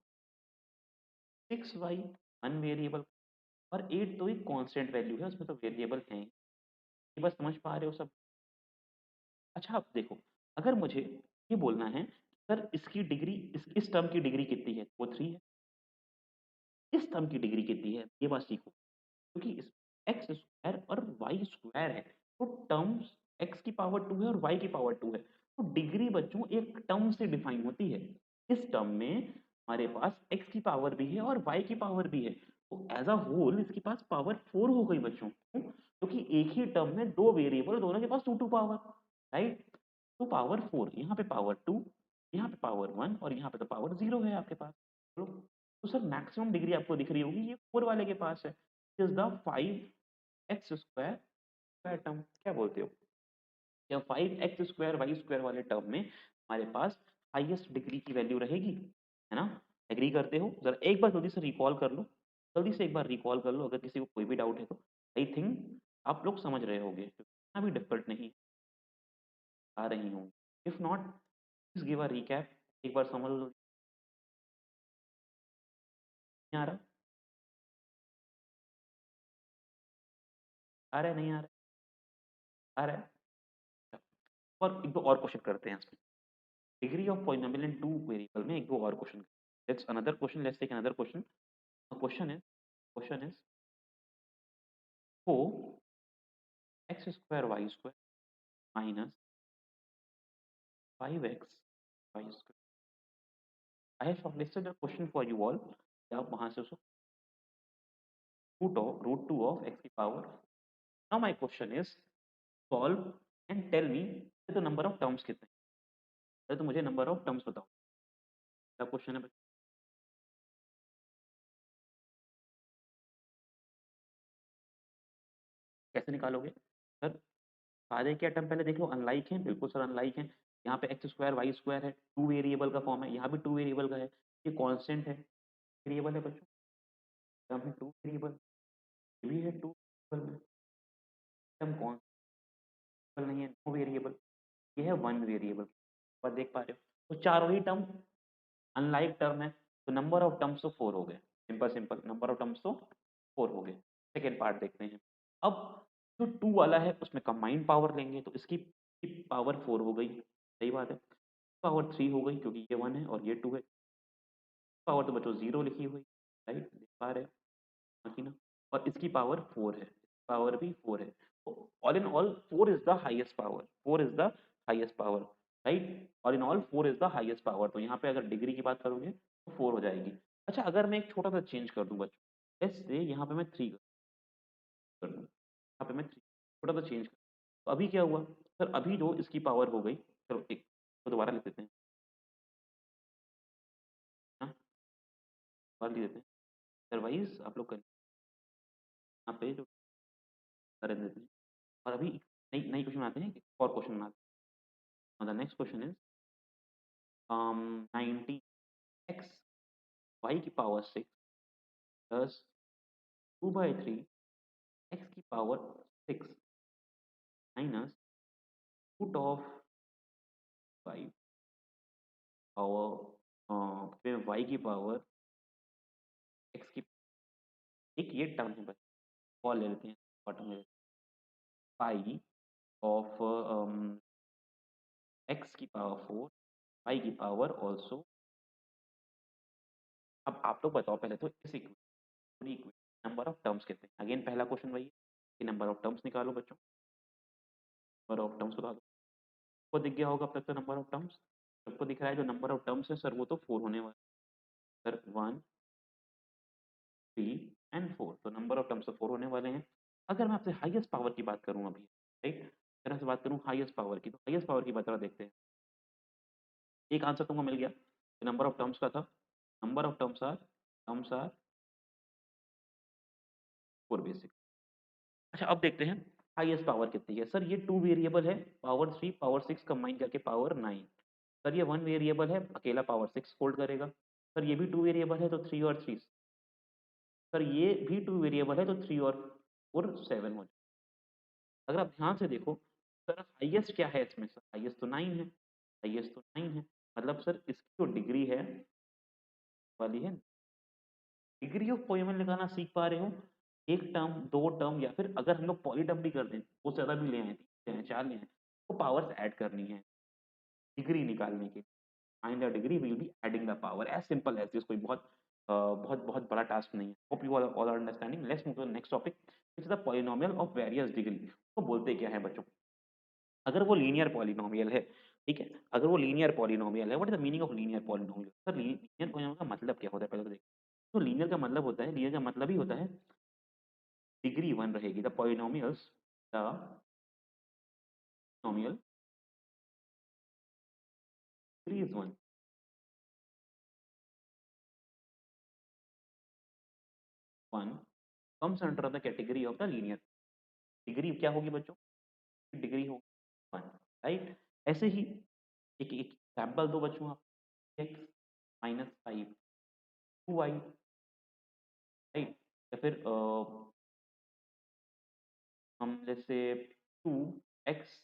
A: 6y वन वेरिएबल, और 8 तो एक कांस्टेंट वैल्यू है, उसमें तो वेरिएबल हैं। ये बस समझ पा रहे हो सब? अच्छा आप देखो, अगर मुझे ये बोलना है सर इसकी डिग्री, इस टर्म की डिग्री कितनी है, वो 3 है। इस टर्म की डिग्री कितनी है, ये बात सीखो, क्योंकि इस x² और y² है, तो टर्म्स x की पावर 2 है और y की पावर 2 है, तो डिग्री बच्चों एक टर्म से डिफाइन होती है। इस टर्म में हमारे पास x की पावर भी है और y की पावर भी है, तो एज अ होल इसके पास पावर 4 हो गई बच्चों। क्यों? क्योंकि एक ही टर्म में दो वेरिएबल, दोनों के पास टू टू पावर, राइट। तो पावर 4, यहाँ पे पावर 2, यहाँ पे पावर 1 और यहाँ पे तो पावर 0 है आपके पास। चलो, तो सर मैक्सिमम डिग्री आपको दिख रही होगी ये 4 वाले के पास है, इज द 5x² टर्म। क्या बोलते हो? या 5x² y² वाले टर्म में हमारे पास हाईएस्ट डिग्री की वैल्यू रहेगी, है ना? एग्री करते हो? ज़रा एक बार जल्दी से रिकॉल कर लो, जल्दी से एक बार रिकॉल कर लो, अगर किसी को कोई भी डाउट है तो। आई थिंक आप लोग समझ रहे होंगे, इतना भी डिफ़िकल्ट नहीं आ रही होंगी। If not please give a recap, एक बार समझ लो। नहीं आ रहा? आ रहा है, नहीं आ रहा है? आ रहा है? और 1-2 और क्वेश्चन करते हैं इसमें। Degree of polynomial in 2 variable में 1-2 और question. Let's another question, let's take another question. The question is 4 x square y square minus 5x y square. I have shortlisted a question for you all. आप वहाँ से उसको root 2 of x की power. Now my question is solve and tell me the number of terms कितने हैं? पहले तो मुझे नंबर ऑफ टर्म्स बताओ। क्या क्वेश्चन है बच्चों? कैसे निकालोगे? सर सारे के टर्म पहले देख लो, अनलाइक हैं, बिल्कुल सर अनलाइक हैं। यहाँ पे एक्स स्क्वायर वाई स्क्वायर है, 2 वेरिएबल का फॉर्म है, यहाँ भी 2 वेरिएबल का है। ये कांस्टेंट है, वेरिएबल है बच्चों, यहाँ पे 2 वेरिएबल, ये भी है 2 वेरिएबल में। टर्म कांस्टेंट नहीं है, 2 वेरिएबल, ये है 1 वेरिएबल। और देख पा रहे हो, तो चारों ही टर्म अनलाइक टर्म है, तो नंबर ऑफ टर्म्स तो 4 हो गए। Simple simple number of terms तो 4 हो गए। सेकेंड पार्ट देखते हैं। अब जो 2 वाला है उसमें कंबाइंड पावर लेंगे, तो इसकी पावर 4 हो गई, सही बात है। पावर 3 हो गई क्योंकि ये 1 है और ये 2 है। पावर तो बच्चों 0 लिखी हुई, राइट, देख पा रहे हो, हाँ कि ना? और इसकी पावर 4 है, पावर भी 4 है। तो all in all 4 is the highest power, 4 is the highest power, right? All in all 4 is the highest power, तो यहाँ पे अगर डिग्री की बात करोगे तो 4 हो जाएगी। अच्छा, अगर मैं एक छोटा-सा चेंज कर दूँ बच्चों, लेट्स से यहाँ पे मैं 3 कर दूँ, यहाँ पे मैं 3 छोटा-सा चेंज कर, तो अभी क्या हुआ? सर अभी जो इसकी पावर हो गई, चलो एक तो दोबारा लिख देते हैं, हाँ, दोबारा लिख देते हैं। अदरवाइज़ आप लोग यहाँ पे जो कर देते हैं, और अभी नई नई क्वेश्चन बनाते हैं, एक और क्वेश्चन बनाते हैं। The next question is 90 x y की पावर 6 प्लस 2/3 x की power 6 minus root of 5 power फिर y की पावर x की, एक ये टर्म है बस, और ले लेते हैं बॉटम में, पाई ऑफ x की पावर 4 y की पावर ऑल्सो। अब आप लोग बताओ पहले तो इस इक्वेशन नंबर ऑफ टर्म्स कितने हैं? अगेन पहला क्वेश्चन वही है कि नंबर ऑफ टर्म्स निकालो बच्चों, नंबर ऑफ टर्म्स बता दो। आपको दिख गया होगा अब तक तो नंबर ऑफ टर्म्स, सबको दिख रहा है जो नंबर ऑफ टर्म्स है सर वो तो 4 होने वाला है सर, 1 3 एंड 4, तो नंबर ऑफ टर्म्स तो 4 होने वाले हैं। अगर मैं आपसे हाईएस्ट पावर की बात करूँ अभी, राइट, अगर आपसे बात करूँ हाईएस्ट पावर की, तो हाईएस्ट पावर की बात जरा देखते हैं। एक आंसर तुमको मिल गया, नंबर ऑफ टर्म्स का था, number of terms are 4 basic. अच्छा अब देखते हैं हाईएस्ट पावर कितनी है। सर ये 2 वेरिएबल है, पावर 3 पावर 6 कंबाइन करके पावर 9। सर ये 1 वेरिएबल है, अकेला पावर 6 होल्ड करेगा। सर ये भी 2 वेरिएबल है तो 3 और 3, सर ये भी 2 वेरिएबल है तो 3 और 7 हो जाए। अगर आप ध्यान से देखो, सर हाईएस्ट क्या है इसमें? सर हाईएस्ट तो 9 है, हाईएस्ट तो 9 है, मतलब सर इसकी जो डिग्री है वाली है, डिग्री ऑफ पॉलीनॉमियल निकालना सीख पा रहे हो? एक टर्म, दो टर्म, या फिर अगर हम लोग पॉलीटर्म भी कर दें, वो ज़्यादा भी ले आए, 3 ले आए, 4 ले आए, तो पावर्स ऐड करनी है डिग्री निकालने के। Find the degree, we will be adding the power, as simple as this. कोई बहुत बड़ा टास्क नहीं है। Hope you all are understanding. Let's move to the next topic which is the polynomial of various degree. तो बोलते क्या है बच्चों? अगर वो लीनियर पॉलीनोमियल है, ठीक है? अगर वो लीनियर पॉलीनोमियल है, what is the meaning of linear polynomial? Sir linear polynomial का मतलब क्या होता है पहले तो देखिए। तो लीनियर का मतलब होता है, लीनियर का मतलब ही होता है डिग्री 1 रहेगी। The polynomials, the polynomial degree is 1 1 comes under the category of the linear. Degree क्या होगी बच्चों? डिग्री होगी 1, राइट? ऐसे ही एक एक एग्जाम्पल दो बच्चों आप। X minus five 2y, right? या फिर हम जैसे 2x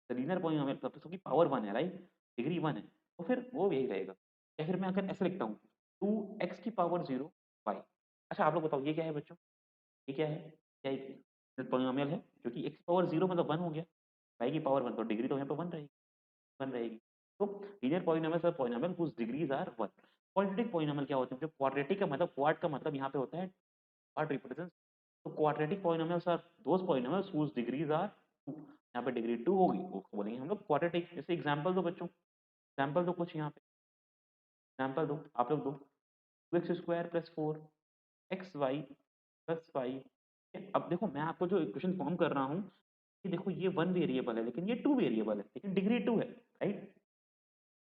A: लीनियर पॉलिनोमियल तब तो उसकी पावर 1 है, राइट? डिग्री 1 है, तो फिर वो यही रहेगा। या फिर मैं अगर ऐसे लिखता हूँ 2x की पावर 0 y। अच्छा आप लोग बताओ ये क्या है बच्चों? ये क्या है? क्या एक पॉलिनोमियल है जो कि x की पावर 0 मतलब 1 हो गया, y की पावर 1 तो डिग्री तो यहाँ पे 1 रहेगी, 1 रहेगी। तो linear polynomials are polynomial whose degrees are 1। Quadratic polynomial क्या होते हैं? जो क्वाड्रेटिक का मतलब क्वाड का मतलब यहाँ पे होता है क्वाड रिप्रेजेंट्स, तो quadratic polynomials are those polynomials whose degrees are 2। यहाँ पे डिग्री 2 होगी, उसको बोलेंगे हम लोग क्वाड्रेटिक। जैसे एग्जांपल दो बच्चों, एग्जांपल दो कुछ यहाँ पे, एग्जांपल दो, आप लोग दो। 2x square plus 4 xy plus 5। अब देखो मैं आपको जो इक्वेशन फॉर्म कर रहा हूँ, ये देखो ये 1 वेरिएबल है लेकिन ये 2 वेरिएबल है, लेकिन डिग्री 2 है, राइट?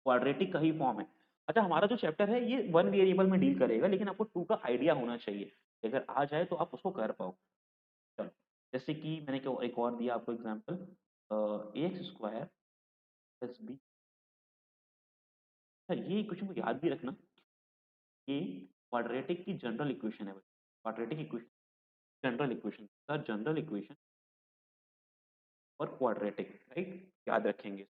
A: क्वाड्रेटिक का ही फॉर्म है। अच्छा हमारा जो चैप्टर है ये 1 वेरिएबल में डील करेगा, लेकिन आपको 2 का आइडिया होना चाहिए। अगर आ जाए तो आप उसको कर पाओ। चलो, जैसे कि मैंने क्या एक और दिया आपको example, X square plus B. अच्छा ये इक्वेशन को याद भी रखना, ये क्वाड्रेटिक की जनरल इक्वेशन है। Quadratic equation, general equation sir, general equation और क्वाड्रेटिक, राइट? याद रखेंगे।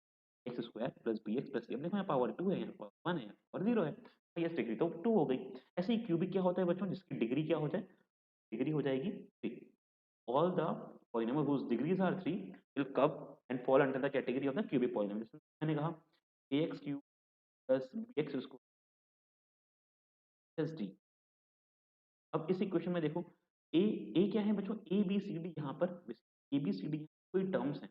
A: X square plus b x plus c, अब देखो यहाँ पावर 2 है, यहाँ पावर 1 है और 0 है, यस डिग्री तो 2 हो गई। ऐसे ही क्यूबिक क्या होता है बच्चों? जिसकी डिग्री क्या हो जाए? डिग्री हो जाएगी 3। All the polynomial whose degrees are 3 will come and fall under the category of the cubic polynomial। जैसे मैंने कहा ax cube plus bx square plus d। अब इस इक्वेशन में देखो ए क्या है बच्चों? ए बी सी डी, यहाँ पर ए बी सी डी कोई टर्म्स हैं।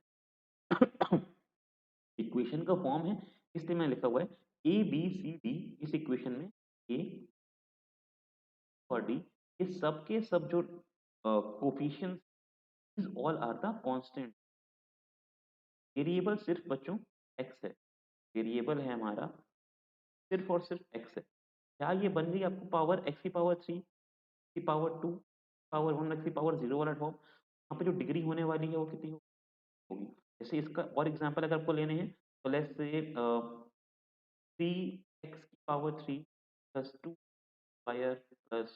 A: इक्वेशन का फॉर्म है, इसलिए मैं लिखा हुआ है ए बी सी डी। इस इक्वेशन में ए और डी, ये सब के सब जो coefficients is all are the constant. Variable सिर्फ बच्चों एक्स है, वेरिएबल है हमारा सिर्फ और सिर्फ एक्स है। क्या ये बन गई आपको पावर एक्स की पावर 3 की पावर 2 पावर 1 एक्स की पावर 0 वाला फॉर्म? यहाँ पे जो डिग्री होने वाली है वो कितनी होगी? जैसे इसका और एग्जांपल अगर आपको लेने हैं तो लेट्स से 3x की power 3 plus 2 square plus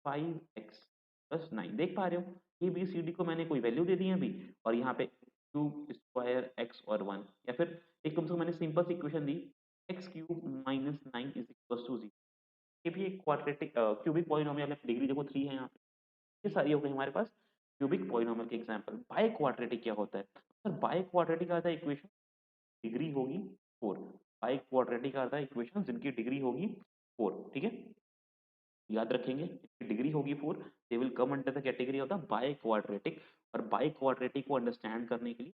A: 5x plus 9। देख पा रहे हो ए बी सी डी को मैंने कोई वैल्यू दे दी है अभी, और यहाँ पे 2 स्क्वायर x और 1, या फिर एक कम से कम मैंने सिंपल सी इक्वेशन दी X cube minus 9 is equal to 0। ये भी एक क्वाड्रेटिक क्यूबिक पॉलिनोमियल है, डिग्री देखो 3 है यहाँ पे। ये सारी हो गई हमारे पास क्यूबिक पॉलिनोमियल के एग्जांपल। बाय क्वाड्रेटिक क्या होता है सर? बाय क्वाड्रेटिक आता है इक्वेशन डिग्री होगी 4। बाय क्वाड्रेटिक आता है इक्वेशन जिनकी डिग्री होगी 4, ठीक है? याद रखेंगे इसकी डिग्री होगी 4, they will come under the category of the biquadratic. और बाय क्वाड्रेटिक को अंडरस्टैंड करने के लिए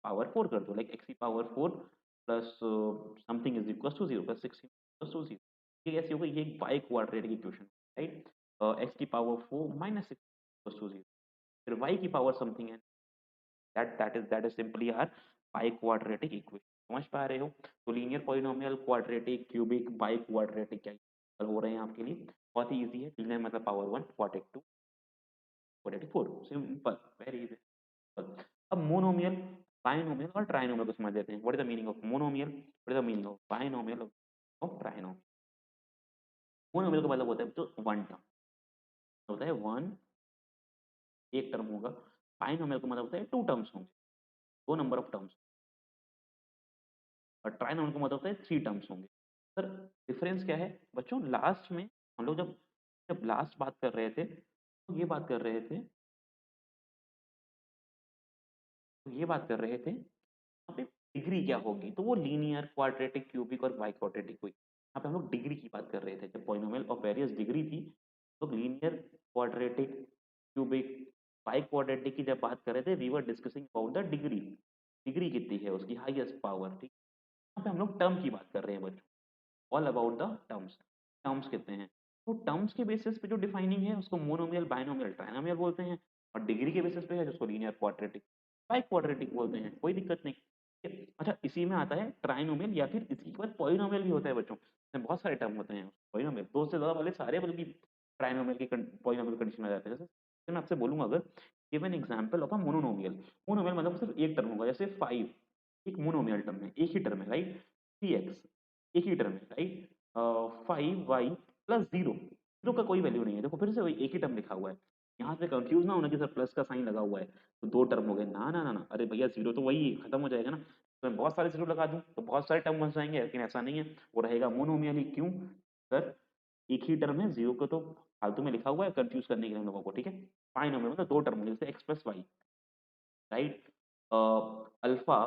A: पावर 4 कर दो, लाइक एक्स की power 4 plus something is equal to 0 plus 16 equal to 0। ये कैसी हो गई? ये एक biquadratic equation, right? X की पावर 4 माइनस 6 इक्वल टू 0, फिर y की पावर समथिंग है, that is simply our biquadratic equation। समझ पा रहे हो? तो linear polynomial, quadratic, cubic, by quadratic क्या हो रहे हैं आपके लिए? बहुत ही इजी है। लीनियर मतलब power 1, quadratic 2, quadratic 4, simple, very easy. अब मोनोमियल, बाइनोमियल और ट्राइनोमियल को समझ लेते हैं। What is the meaning of monomial, what is the meaning of binomial of trinomial? Monomial का मतलब होता है तो वन टर्म होता है, वन एक टर्म होगा। बाइनोमियल का मतलब होता है टू टर्म्स होंगे, दो नंबर ऑफ टर्म्स। और ट्राइनोमियल का मतलब होता है थ्री टर्म्स होंगे। सर डिफरेंस क्या है बच्चों? लास्ट में हम लोग जब जब लास्ट बात कर रहे थे तो ये बात कर रहे थे, यहाँ पे डिग्री क्या होगी, तो वो लीनियर, क्वाड्रेटिक, क्यूबिक और बाई क्वाड्रेटिक हुई। यहाँ पे हम लोग डिग्री की बात कर रहे थे, जब पॉलिनोमियल ऑफ वेरियस डिग्री थी तो linear, quadratic, cubic, biquadratic की जब बात कर रहे थे we were discussing about the degree, degree कितनी है उसकी, हाईएस्ट पावर, ठीक। यहाँ पे हम लोग टर्म की बात कर रहे हैं बच्चों, all about the terms. Terms कितने हैं? तो टर्म्स के बेसिस पे जो डिफाइनिंग है उसको मोनोमियल, बाइनोमियल, ट्राइनोमियल बोलते हैं। और डिग्री के बेसिस पे है जिसको लीनियर, क्वाड्रेटिक, बाई क्वाड्रेटिक बोलते हैं, कोई दिक्कत नहीं। ठीक है? अच्छा इसी में आता है ट्राइनोमियल, या फिर इसी के बाद पॉलिनोमियल भी होता है बच्चों। इसमें बहुत सारे टर्म होते हैं पॉलिनोमियल, दो से ज़्यादा वाले सारे बल्कि ट्राइनोमियल की पॉलिनोमियल कंडीशन में आ जाते हैं। जैसे मैं आपसे बोलूंगा अगर give an example of a monomial, monomial मतलब सिर्फ एक टर्म होगा, जैसे 5 एक मोनोमियल टर्म है, एक ही टर्म है, राइट? 3x एक ही टर्म है, राइट। 5y प्लस 0 का कोई वैल्यू नहीं है, देखो फिर से वही एक ही टर्म लिखा हुआ है। यहाँ से कंफ्यूज ना होना कि सर प्लस का साइन लगा हुआ है तो दो टर्म हो गए, ना ना ना ना, अरे भैया जीरो तो वही खत्म हो जाएगा ना। तो मैं बहुत सारे जीरो लगा दूं तो बहुत सारे टर्म बन जाएंगे, लेकिन ऐसा नहीं है, वो रहेगा मोनोमियल ही। क्यों सर, एक ही टर्म है, जीरो को तो फालतू में लिखा हुआ है कंफ्यूज करने के लिए हम लोगों को, ठीक है। बाइनोमियल मतलब दो टर्म होंगे, जैसे x plus Y, right. Alpha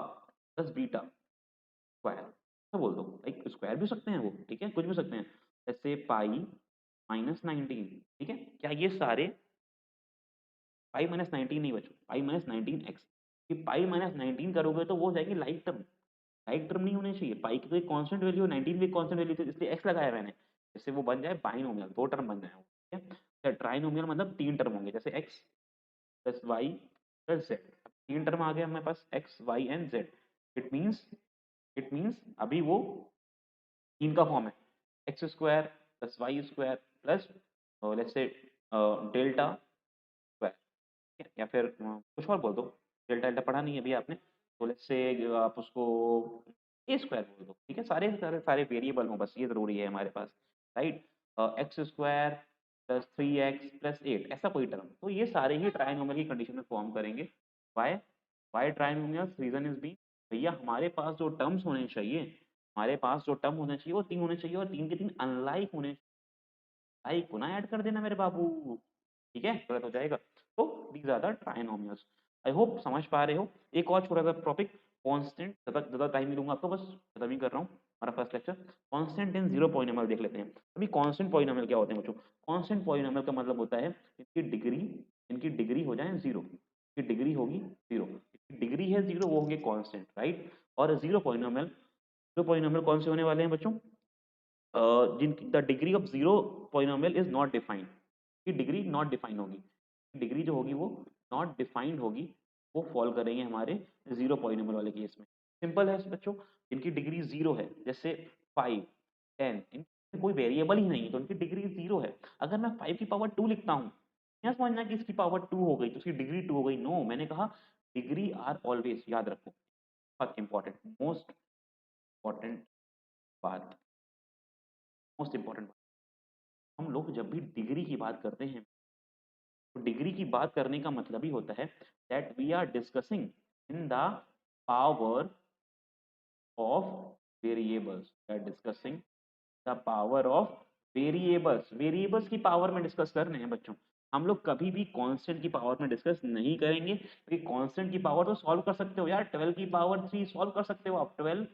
A: plus beta square, तो बोल दो लाइक स्क्वायर भी हो सकते हैं वो, ठीक है, कुछ भी हो सकते हैं। जैसे पाई माइनस 19, ठीक है। क्या ये सारे पाई माइनस 19 नहीं बचो, पाई माइनस 19 एक्स, कि पाई माइनस 19 करोगे तो वो हो जाएगी लाइक टर्म। लाइक टर्म नहीं होने चाहिए, पाई की तो एक कांस्टेंट वैल्यू है, 19 भी एक कांस्टेंट वैल्यू थी, इसलिए एक्स लगाया मैंने, जिससे वो बन जाए बाइनोमियल, दो टर्म बन जाए, ठीक है। ट्राइनोमियल मतलब तीन टर्म होंगे, जैसे x plus y plus z, तीन टर्म आ गया हमारे पास, x y and z. It means अभी वो तीन का फॉर्म है, x square plus y square plus let's say delta square, या फिर कुछ और बोल दो, डेल्टा डेल्टा पढ़ा नहीं है अभी आपने, तो लेट्स से आप उसको ए स्क्वायर बोल दो, ठीक है। सारे सारे सारे वेरिएबल हो, बस ये जरूरी है हमारे पास, right. X square plus 3x plus 8, ऐसा कोई टर्म, तो ये सारे ही ट्राइनोमियल की कंडीशन में फॉर्म करेंगे। Why why trinomial, reason is B, भैया हमारे पास जो टर्म्स होने चाहिए, हमारे पास जो टर्म होने चाहिए वो तीन होने चाहिए, और तीन के तीन अनलाइक होने, लाइक को ना ऐड कर देना मेरे बाबू, ठीक है, गलत हो जाएगा। तो these are the trinomials. I hope समझ पा रहे हो। एक और छोटा सा टॉपिक, कांस्टेंट, ज़्यादा टाइम नहीं लूंगा आपको, बस खत्म ही कर रहा हूँ हमारा first lecture. Constant in zero polynomial देख लेते हैं। अभी कांस्टेंट पॉइनोमियल क्या होते हैं बच्चों? कांस्टेंट पॉइनोमियल का मतलब होता है इनकी डिग्री हो जाए जीरो, की डिग्री होगी जीरो, डिग्री है जीरो, वो होंगे कांस्टेंट, राइट। और जीरो पॉइनोमियल कौन से होने वाले हैं बच्चों? जिनकी the degree of zero polynomial is not defined, की डिग्री नॉट डिफाइंड होगी, डिग्री जो होगी वो नॉट डिफाइंड होगी, वो फॉल करेंगे हमारे जीरो पॉइनोमियल वाले केस में। सिंपल है बच्चों, इनकी डिग्री जीरो है, जैसे 5 10, इनमें कोई वेरिएबल ही नहीं है तो इनकी डिग्री जीरो है। अगर मैं 5 की पावर 2 लिखता हूँ, क्या समझना कि इसकी पावर 2 हो गई तो उसकी डिग्री 2 हो गई? नो, मैंने कहा डिग्री आर ऑलवेज, याद रखो, बहुत इंपॉर्टेंट, इंपॉर्टेंट बात मोस्ट इंपॉर्टेंट, हम लोग जब भी डिग्री की बात करते हैं तो डिग्री की बात करने का मतलब ही होता है that we are discussing in the power of variables, we are discussing the power of variables, variables की पावर में डिस्कस कर रहे हैं बच्चों। हम लोग कभी भी कांस्टेंट की पावर में डिस्कस नहीं करेंगे, क्योंकि कांस्टेंट की पावर तो सॉल्व कर सकते हो यार, 12 की पावर 3 सॉल्व कर सकते हो आप, 12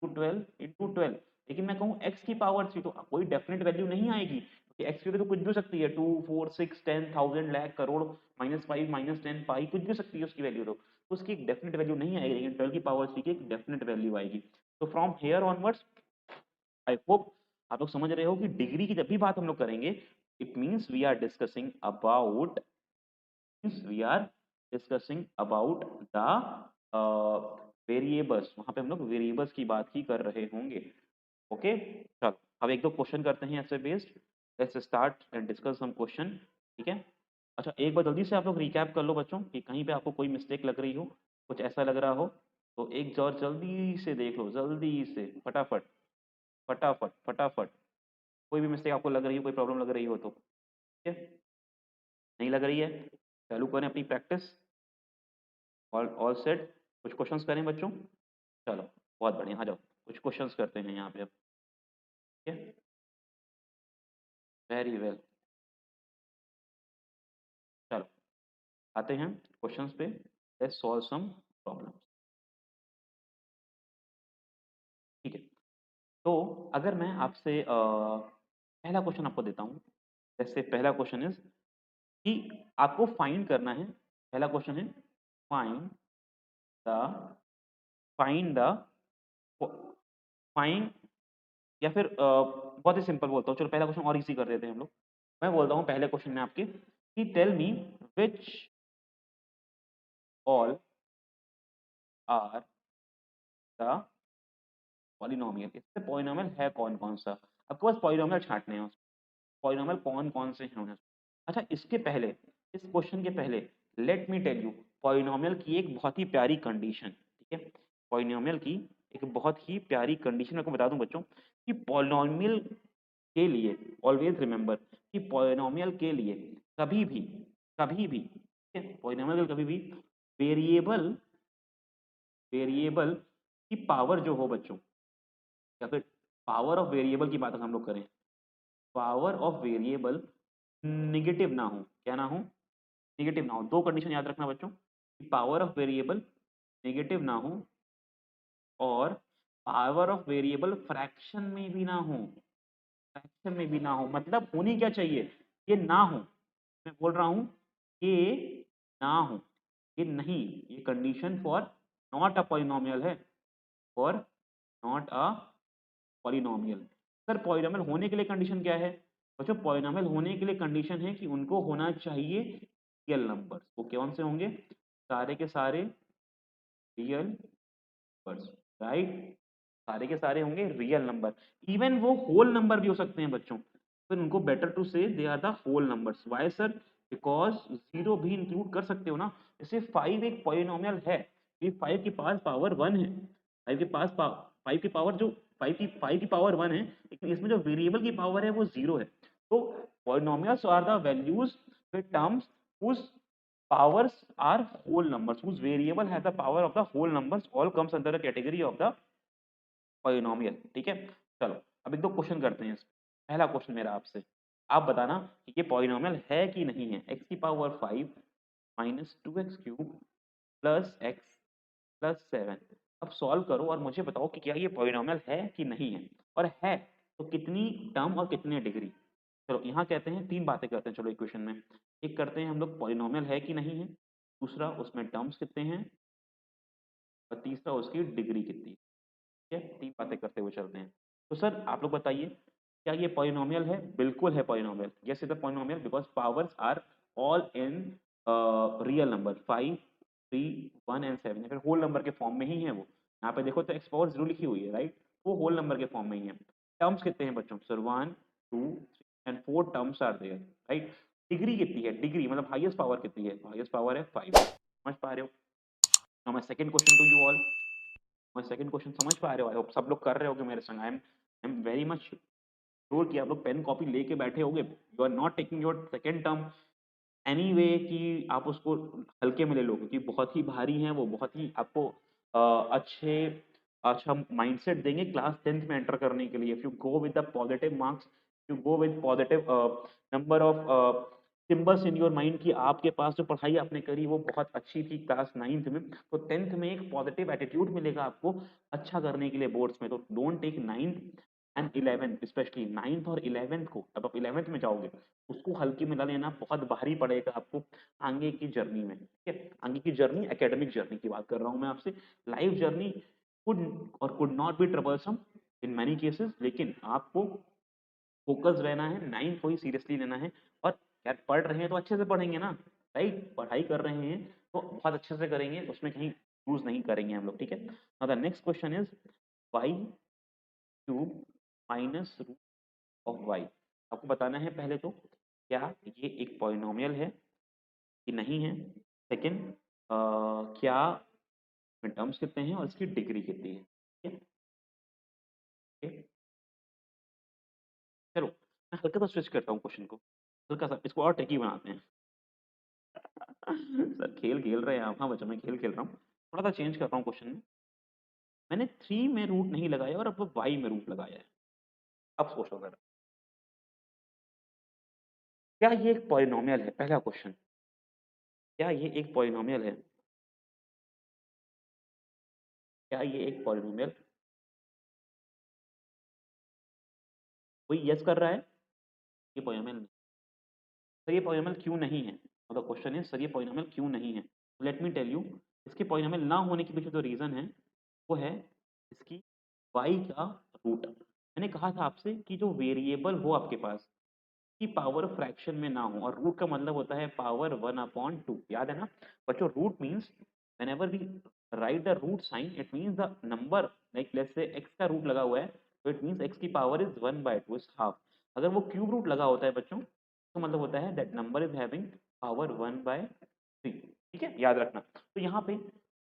A: × 12 × 12, लेकिन मैं कहूँ x की पावर 3 तो कोई डेफिनेट वैल्यू नहीं आएगी, क्योंकि x की वैल्यू तो कुछ भी हो सकती है, 2 4 6 10 1000 लाख करोड़, -5 -10 पाई, कुछ भी हो सकती है उसकी वैल्यू, तो उसकी एक डेफिनेट वैल्यू नहीं आएगी, लेकिन 12 की पावर 3 की एक डेफिनेट वैल्यू आएगी। तो from here onwards I hope आप लोग समझ रहे हो कि डिग्री की जब भी बात हम लोग करेंगे, it means we are discussing about, we are discussing about the variables, वहां पे हम लोग वेरिएबल्स की बात ही कर रहे होंगे। ओके, चलो अब एक दो क्वेश्चन करते हैं ऐसे based, let's start and discuss some question, ठीक है। अच्छा एक बार जल्दी से आप लोग रिकैप कर लो बच्चों, कि कहीं पे आपको कोई मिस्टेक लग रही हो, कुछ ऐसा लग रहा हो तो एक बार जल्दी से देख लो, जल्दी से, फटाफट फटाफट फटाफट, कोई भी मिस्टेक आपको लग रही हो, कोई प्रॉब्लम लग रही हो तो, ठीक है। नहीं लग रही है, चालू करें अपनी प्रैक्टिस, ऑल सेट। कुछ क्वेश्चंस करें बच्चों, चलो बहुत बढ़िया, आ जाओ कुछ क्वेश्चंस करते हैं यहाँ पे अब, ठीक है, वेरी वेल। चलो आते हैं क्वेश्चंस पे, लेट्स सॉल्व सम प्रॉब्लम्स, ठीक है। तो अगर मैं आपसे पहला क्वेश्चन आपको देता हूँ, जैसे पहला क्वेश्चन इज कि आपको फाइंड करना है, पहला क्वेश्चन है find the find the find, या फिर बहुत ही सिंपल बोलता हूँ, चलो पहला क्वेश्चन और इजी कर देते हैं हम लोग। मैं बोलता हूँ पहले क्वेश्चन में आपके कि tell me which all are the polynomial, इससे पॉलिनोमियल है कौन कौन सा, आपके पास पॉलिनोमियल छांटने हैं, पॉलिनोमियल कौन कौन से हैं। अच्छा इसके पहले, इस क्वेश्चन के पहले let me tell you polynomial की एक बहुत ही प्यारी कंडीशन, ठीक है, पॉलिनोमियल की एक बहुत ही प्यारी कंडीशन आपको बता दूं बच्चों कि पॉलिनॉमियल के लिए ऑलवेज रिमेंबर कि पॉलिनॉमियल के लिए कभी भी ठीक है, पॉलिनॉमियल के लिए कभी भी वेरिएबल वेरिएबल की पावर जो हो बच्चों, या फिर पावर ऑफ वेरिएबल की बात हम लोग करें, पावर ऑफ वेरिएबल निगेटिव ना हो, क्या ना हो, निगेटिव ना हो। दो कंडीशन याद रखना बच्चों, पावर ऑफ वेरिएबल नेगेटिव ना हो और पावर ऑफ वेरिएबल फ्रैक्शन में भी ना हो, फ्रैक्शन में भी ना हो। मतलब होनी क्या चाहिए, ये ना हो, मैं बोल रहा हूं ये ना हो, ये नहीं, ये condition for not a polynomial है, for not a polynomial. Sir polynomial होने के लिए कंडीशन क्या है बच्चों, पॉलिनोमियल होने के लिए कंडीशन है कि उनको होना चाहिए रियल नंबर्स। वो कौन से होंगे, सारे के सारे रियल नंबर्स, राइट, सारे के सारे होंगे रियल नंबर। इवन वो होल नंबर भी हो सकते हैं बच्चों, फिर उनको better to say they are the whole numbers. Why sir, because zero भी इंक्लूड कर सकते हो ना। जैसे 5 एक पॉलिनोमियल है, ये 5 के पास पावर 1 है, 5 के पास 5 की पावर जो 5 की पावर 1 है, लेकिन इसमें जो वेरिएबल की पावर है वो 0 है। तो polynomials are the values with terms whose powers are whole numbers, whose variable has the power of the whole numbers, all comes under the category of the polynomial. ठीक है, चलो अब एक दो क्वेश्चन करते हैं। पहला क्वेश्चन मेरा आपसे, आप बताना कि ये पॉलिनोमियल है कि नहीं है। एक्स की power 5 minus 2x³ plus x plus 7। अब सॉल्व करो और मुझे बताओ कि क्या ये पॉलिनोमियल है कि नहीं है, और है तो कितनी टर्म और कितने डिग्री। चलो यहाँ कहते हैं, तीन बातें करते हैं चलो इक्वेशन में। एक करते हैं हम लोग पॉलिनोमियल है कि नहीं है, दूसरा उसमें टर्म्स कितने हैं, और तीसरा उसकी डिग्री कितनी है। ठीक है, तीन बातें करते हुए चलते हैं। तो सर आप लोग बताइए, क्या ये पॉलिनोमियल है? बिल्कुल है polynomial, yes is a polynomial because powers are all in real number, 5 3 1 and 7, या फिर होल नंबर के फॉर्म में ही है वो। यहाँ पे देखो तो एक्स पावर 0 लिखी हुई है, राइट, वो होल नंबर के फॉर्म में ही है। टर्म्स कितने हैं बच्चों, sir 1 2 3 and 4 terms are there, right. Degree कितनी है, डिग्री मतलब हाईएस्ट पावर कितनी है, हाईएस्ट पावर है 5। समझ पा रहे हो? Now my second question to you all, मैं सेकंड क्वेश्चन समझ पा रहे हो? आई होप सब लोग कर रहे होगे मेरे संग। I am very much sure कि आप लोग पेन कॉपी लेके बैठे होगे। You are not taking your second term anyway कि आप उसको हल्के में ले लो, क्योंकि बहुत ही भारी हैं वो, बहुत ही आपको अच्छे अच्छा माइंडसेट देंगे क्लास 10th में एंटर करने के लिए। If you go with the positive marks, you go with positive number of symbols in your mind कि आपके पास जो पढ़ाई आपने करी वो बहुत अच्छी थी क्लास 9th में, तो 10th में एक पॉजिटिव एटीट्यूड मिलेगा आपको अच्छा करने के लिए बोर्ड्स में। तो don't take 9th and 11th, specially 9th और 11th को, अब आप 11th में जाओगे उसको हल्के में ना लेना, बहुत भारी पड़ेगा आपको आगे की जर्नी में। ठीक है, आगे की जर्नी एकेडमिक जर्नी की बात कर रहा हूँ मैं आपसे। लाइफ जर्नी कुड और could not be troublesome in many cases, लेकिन आपको फोकस रहना है, 9th को ही सीरियसली लेना है। और यार पढ़ रहे हैं तो अच्छे से पढ़ेंगे ना, राइट, पढ़ाई कर रहे हैं तो बहुत अच्छे से करेंगे, उसमें कहीं यूज नहीं करेंगे हम लोग। ठीक है, now the next question is y³ minus root of y। आपको बताना है पहले तो क्या ये एक पॉलिनोमियल है कि नहीं है। सेकंड, क्या टर्म्स कितने हैं और इसकी डिग्री कितनी है। ठीक है, okay? चलो मैं हल्का सा स्विच करता हूँ क्वेश्चन को, हल्का सा इसको और टेकी बनाते हैं। सर खेल खेल रहे हैं आप? हाँ बच्चों मैं खेल खेल रहा हूँ, थोड़ा सा चेंज कर रहा हूँ क्वेश्चन में। मैंने 3 में रूट नहीं लगाया और अब y में रूट लगाया है। अब सोचो जरा, क्या ये एक पॉलिनोमियल है? पहला क्वेश्चन, क्या ये एक पॉलिनोमियल है? क्या ये एक पॉलिनोमियल? कोई यस कर रहा है? ये पॉलिनोमियल नहीं। सर ये पॉलिनोमियल क्यों नहीं है? मतलब क्वेश्चन है सर ये पॉलिनोमियल क्यों नहीं है। लेट मी टेल यू, इसके पॉलिनोमियल ना होने के पीछे जो रीजन है वो है इसकी y का रूट। मैंने कहा था आपसे कि जो वेरिएबल हो आपके पास की पावर फ्रैक्शन में ना हो, और रूट का मतलब होता है पावर 1/2, याद है ना बच्चों। Root means whenever we write the root sign it means the number, like let's say x का रूट लगा हुआ है तो it means x की पावर इज 1/2 इज हाफ। अगर वो क्यूब रूट लगा होता है बच्चों तो मतलब होता है that number is having power 1/3। ठीक है, याद रखना। तो यहाँ पे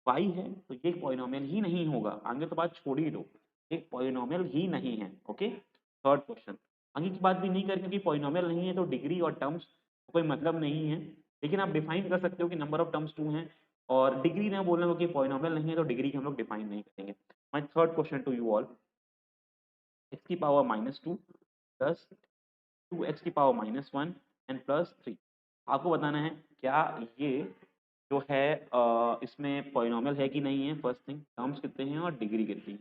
A: y है तो ये पॉलिनोमियल ही नहीं होगा, आगे तो बात छोड़ ही दो, एक पॉलिनोमियल ही नहीं है। ओके, थर्ड क्वेश्चन, आगे की बात भी नहीं करें क्योंकि पॉलिनोमियल नहीं है तो डिग्री और टर्म्स कोई मतलब नहीं है, लेकिन आप डिफाइन कर सकते हो कि नंबर ऑफ टर्म्स 2 हैं, और डिग्री ना बोलना क्योंकि पॉलिनोमियल नहीं है तो डिग्री हम लोग डिफाइन नहीं करेंगे। My third question to you all, X की पावर -2 प्लस 2x की पावर -1 एंड प्लस 3, आपको बताना है क्या ये जो है इसमें पॉलिनोमियल है कि नहीं है, फर्स्ट थिंग, टर्म्स कितने हैं और डिग्री कितनी है।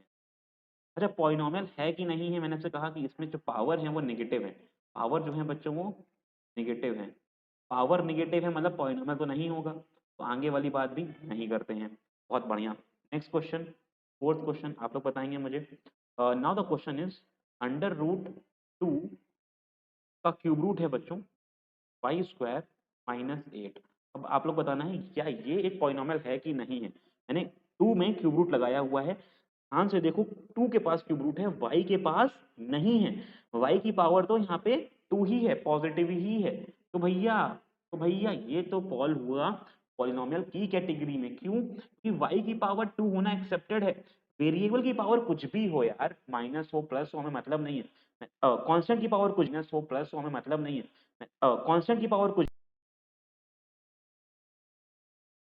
A: अच्छा, पॉलिनोमियल है कि नहीं है, मैंने आपसे कहा कि इसमें जो पावर है वो नेगेटिव है, पावर जो है बच्चों वो नेगेटिव है, पावर नेगेटिव है मतलब पॉलिनोमियल तो नहीं होगा, तो आगे वाली बात भी नहीं करते हैं। बहुत बढ़िया, नेक्स्ट क्वेश्चन, फोर्थ क्वेश्चन आप लोग बताएंगे मुझे। नाउ द क्वेश्चन इज √2 का क्यूब रूट है बच्चों y² -8। अब आप लोग बताना है क्या ये एक पॉलिनोमियल है कि नहीं है, मैंने 2 में क्यूब रूट लगाया हुआ है, ध्यान से देखो 2 के पास क्यूब रूट है, y के पास नहीं है, y की पावर तो यहाँ पे 2 ही है, पॉजिटिव ही है, तो भैया ये तो फॉल हुआ पॉलिनोमियल की कैटेगरी में, क्यों कि y की पावर 2 होना एक्सेप्टेड है, वेरिएबल की पावर कुछ भी हो यार, माइनस हो प्लस हो हमें मतलब नहीं है, कांस्टेंट की पावर कुछ माइनस हो प्लस हो हमें मतलब नहीं है, कांस्टेंट की पावर कुछ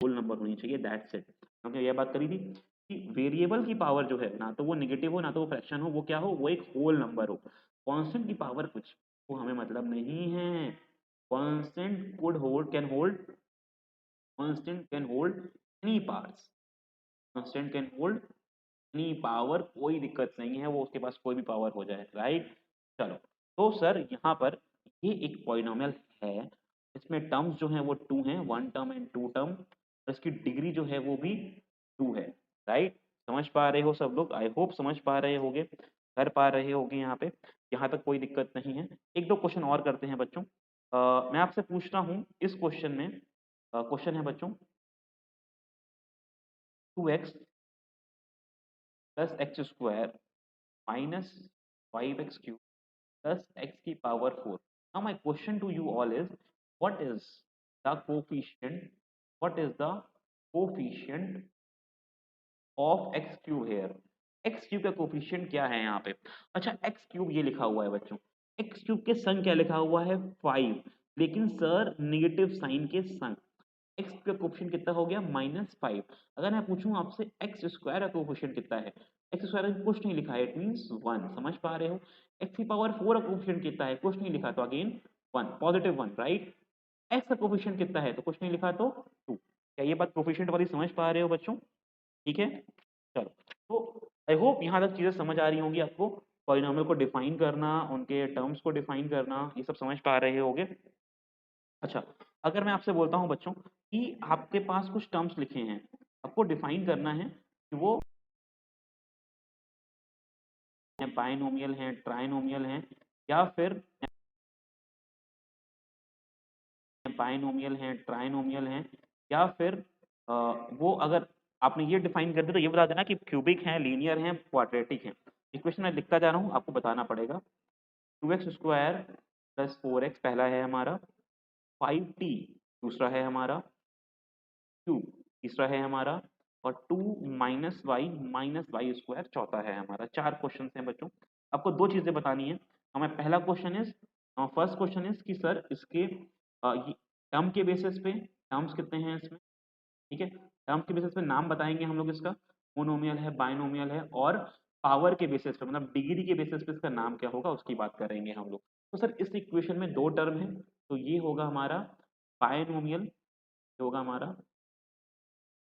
A: होल नंबर होनी चाहिए, दैट्स इट। हमने यह बात करी थी कि वेरिएबल की पावर जो है ना तो वो नेगेटिव हो ना तो वो फ्रैक्शन हो, वो क्या हो, वो एक होल नंबर हो, कांस्टेंट की पावर कुछ वो हमें मतलब नहीं है, constant could hold can hold, constant can hold any parts, constant can hold any power, कोई दिक्कत नहीं है, वो उसके पास कोई भी पावर हो जाए, राइट। चलो, तो सर यहाँ पर ये एक पॉलिनोमियल है, इसमें टर्म्स जो हैं वो 2 हैं, 1 टर्म एंड 2 टर्म, और इसकी डिग्री जो है वो भी 2 है, राइट। समझ पा रहे हो सब लोग, आई होप समझ पा रहे होगे, कर पा रहे होगे यहाँ पे, यहाँ तक कोई दिक्कत नहीं है। एक दो क्वेश्चन और करते हैं बच्चों। मैं आपसे पूछता हूँ इस क्वेश्चन में, क्वेश्चन है बच्चों 2x plus x² minus 5x³ plus x की power 4. Now my question to you all is, what is the coefficient? What is the coefficient of x cube here? x cube का coefficient क्या है यहाँ पे? अच्छा, x cube ये लिखा हुआ है बच्चों, x क्यूब के संग क्या लिखा हुआ है 5, लेकिन सर नेगेटिव साइन के संग x का कोफिशिएंट कितना हो गया -5। अगर मैं पूछूं आपसे x स्क्वायर का कोफिशिएंट कितना है, x स्क्वायर में कुछ नहीं लिखा है, इट मींस 1, समझ पा रहे हो। x की पावर 4 का कोफिशिएंट कितना है, कुछ नहीं लिखा तो अगेन 1, पॉजिटिव 1, राइट। x का कोफिशिएंट कितना है तो कुछ नहीं लिखा तो 2। क्या ये बात कोफिशिएंट वाली समझ पा रहे हो बच्चों? ठीक है, चलो, तो आई होप यहाँ तक चीज़ें समझ आ रही होंगी आपको, पॉलिनोमियल को डिफाइन करना, उनके टर्म्स को डिफाइन करना, ये सब समझ पा रहे होगे। अच्छा, अगर मैं आपसे बोलता हूँ बच्चों कि आपके पास कुछ टर्म्स लिखे हैं, आपको डिफाइन करना है कि वो बाइनोमियल हैं, ट्राइनोमियल हैं, या फिर बाइनोमियल हैं, ट्राइनोमियल हैं, या फिर वो अगर आपने ये डिफाइन कर दिया तो ये बता देना कि क्यूबिक हैं, लीनियर हैं, क्वाड्रेटिक हैं। इक्वेशन मैं लिखता जा रहा हूँ, आपको बताना पड़ेगा। 2x² प्लस 4x पहला है हमारा, 5t दूसरा है हमारा, क्यूब तीसरा है हमारा, और 2 माइनस वाई स्क्वायर चौथा है हमारा। चार क्वेश्चन हैं बच्चों, आपको दो चीजें बतानी है हमें। पहला question is, first question is कि सर इसके टर्म के बेसिस पे, टर्म्स कितने हैं इसमें, ठीक है, टर्म के बेसिस पे नाम बताएंगे हम लोग इसका, मोनोमियल है, बाइनोमियल है, और पावर के बेसिस पे मतलब डिग्री के बेसिस पे इसका नाम क्या होगा उसकी बात करेंगे हम लोग। तो सर इस इक्वेशन में दो टर्म है, तो ये होगा हमारा बाइनोमियल, ये होगा हमारा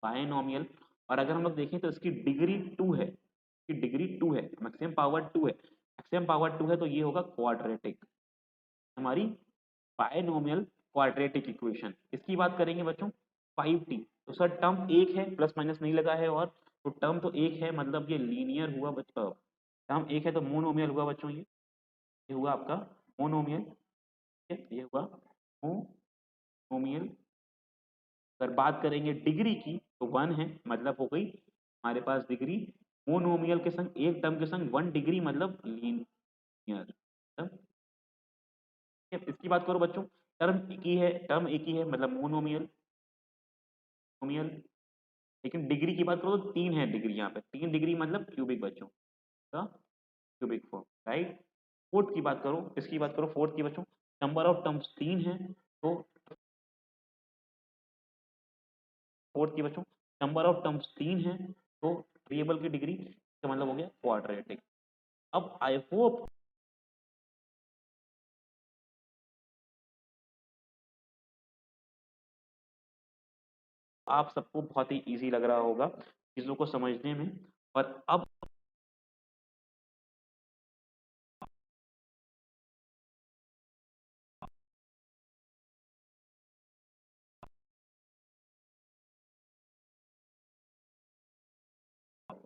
A: बायनोमियल, और अगर हम लोग देखें तो इसकी डिग्री 2 है, इसकी डिग्री 2 है, मैक्सिमम पावर 2 है, मैक्सिमम पावर 2 है, तो ये होगा क्वाड्रेटिक, हमारी बायनोमियल क्वाड्रेटिक इक्वेशन। इसकी बात करेंगे बच्चों 5t, तो सर टर्म एक है, प्लस माइनस नहीं लगा है, और तो टर्म तो एक है मतलब ये लीनियर हुआ बच्चों, टर्म एक है तो मोनोमियल हुआ बच्चों, ये हुआ आपका मोनोमियल, ठीक है, ये हुआ मोनोमियल। अगर बात करेंगे डिग्री की तो 1 है, मतलब हो गई हमारे पास डिग्री, मोनोमियल के संग एक टर्म के संग 1 डिग्री मतलब लीनियर। इसकी बात करो बच्चों, टर्म एक ही है, टर्म एक ही है मतलब मोनोमियल, मोनोमियल, लेकिन डिग्री की बात करो तो 3 है डिग्री, यहाँ पे 3 डिग्री मतलब क्यूबिक बच्चों, क्यूबिक फॉर्म, राइट। फोर्थ की बात करो, इसकी बात करो फोर्थ की बच्चों, नंबर ऑफ टर्म्स 3 है, तो फोर्थ की बच्चों नंबर ऑफ टर्म्स 3 है, तो वेरिएबल की डिग्री का मतलब हो गया क्वाड्रेटिक। अब आई होप आप सबको बहुत ही इजी लग रहा होगा चीजों को समझने में। और अब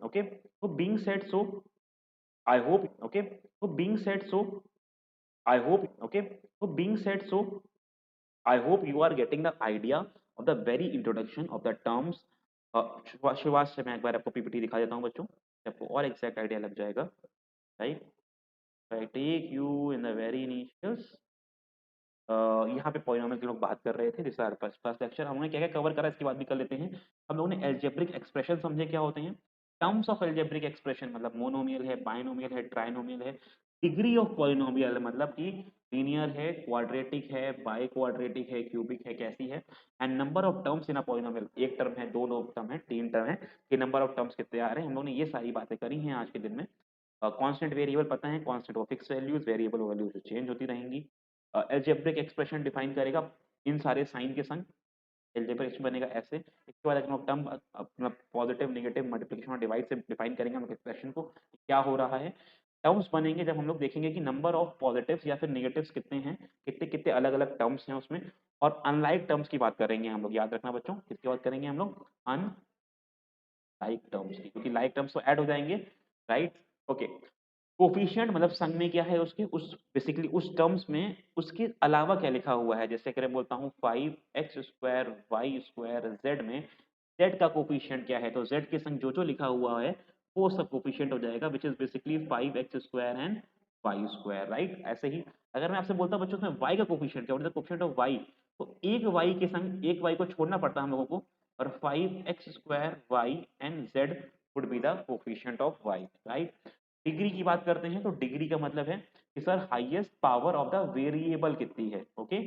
A: ओके, तो being said so I hope, okay, तो being said so I hope, okay, तो being said so I hope you are getting the idea of the very introduction of the terms. शुरुआत से मैं एक बार आपको पीपीटी दिखा देता हूँ बच्चों, आपको और एग्जैक्ट आइडिया लग जाएगा, right. I take you in the very initials. यहाँ पे पॉलिनोमियल की लोग बात कर रहे थे, दिस आर फर्स्ट लेक्चर। हमने क्या क्या कवर करा इसकी बात भी कर लेते हैं। हम लोगों ने एल्जेब्रिक एक्सप्रेशन समझे क्या होते हैं, टर्म्स ऑफ एल्जेब्रिक एक्सप्रेशन मतलब मोनोमियल है, बाइनोमियल है, ट्राइनोमियल है। डिग्री ऑफ पॉलिनोमियल मतलब कि लीनियर है, क्वाड्रेटिक है, बाई क्वाड्रेटिक है, क्यूबिक है, कैसी है। And number of terms in a polynomial, एक टर्म है, दो टर्म है, तीन टर्म है, कि नंबर ऑफ टर्म्स कितने आ रहे हैं। हम लोगों ने ये सारी बातें करी हैं आज के दिन में। कांस्टेंट वेरिएबल पता है, कांस्टेंट वो फिक्स वैल्यूज, वेरिएबल वैल्यूज जो चेंज होती रहेंगी। एल्जेब्रिक एक्सप्रेशन डिफाइन करेगा इन सारे साइन के संग, एल्जेब्रिक एक्सप्रेशन बनेगा ऐसे। इसके बाद हम लोग टर्म अपना पॉजिटिव नेगेटिव मल्टीप्लिकेशन और डिवाइड से डिफाइन करेंगे हम लोग एक्सप्रेशन को क्या हो रहा है। टर्म्स बनेंगे जब हम लोग देखेंगे कि नंबर ऑफ पॉजिटिव्स या फिर नेगेटिव्स कितने हैं, कितने कितने अलग अलग टर्म्स हैं उसमें। और अनलाइक टर्म्स की बात करेंगे हम लोग, याद रखना बच्चों, किसकी बात करेंगे हम लोग, अन लाइक टर्म्स की, क्योंकि लाइक टर्म्स तो ऐड हो जाएंगे, राइट। ओके, कोफिशिएंट मतलब संग में क्या है उसके, उस बेसिकली उस टर्म्स में उसके अलावा क्या लिखा हुआ है। जैसे कि मैं बोलता हूँ 5x square Y square Z में जेड का कोफिशिएंट क्या है, तो जेड के संग जो जो लिखा हुआ है वो सब कोफिशिएंट हो जाएगा, which is basically 5x square and Y square, right. ऐसे ही अगर मैं आपसे बोलता बच्चों उसमें y का कोफिशिएंट क्या होता है, कोफिशिएंट ऑफ y, तो एक y के संग एक y को छोड़ना पड़ता है हम लोगों को, और 5x square y and z would be the coefficient of y, right. Degree की बात करते हैं तो डिग्री का मतलब है कि sir highest power of the variable कितनी है, ओके।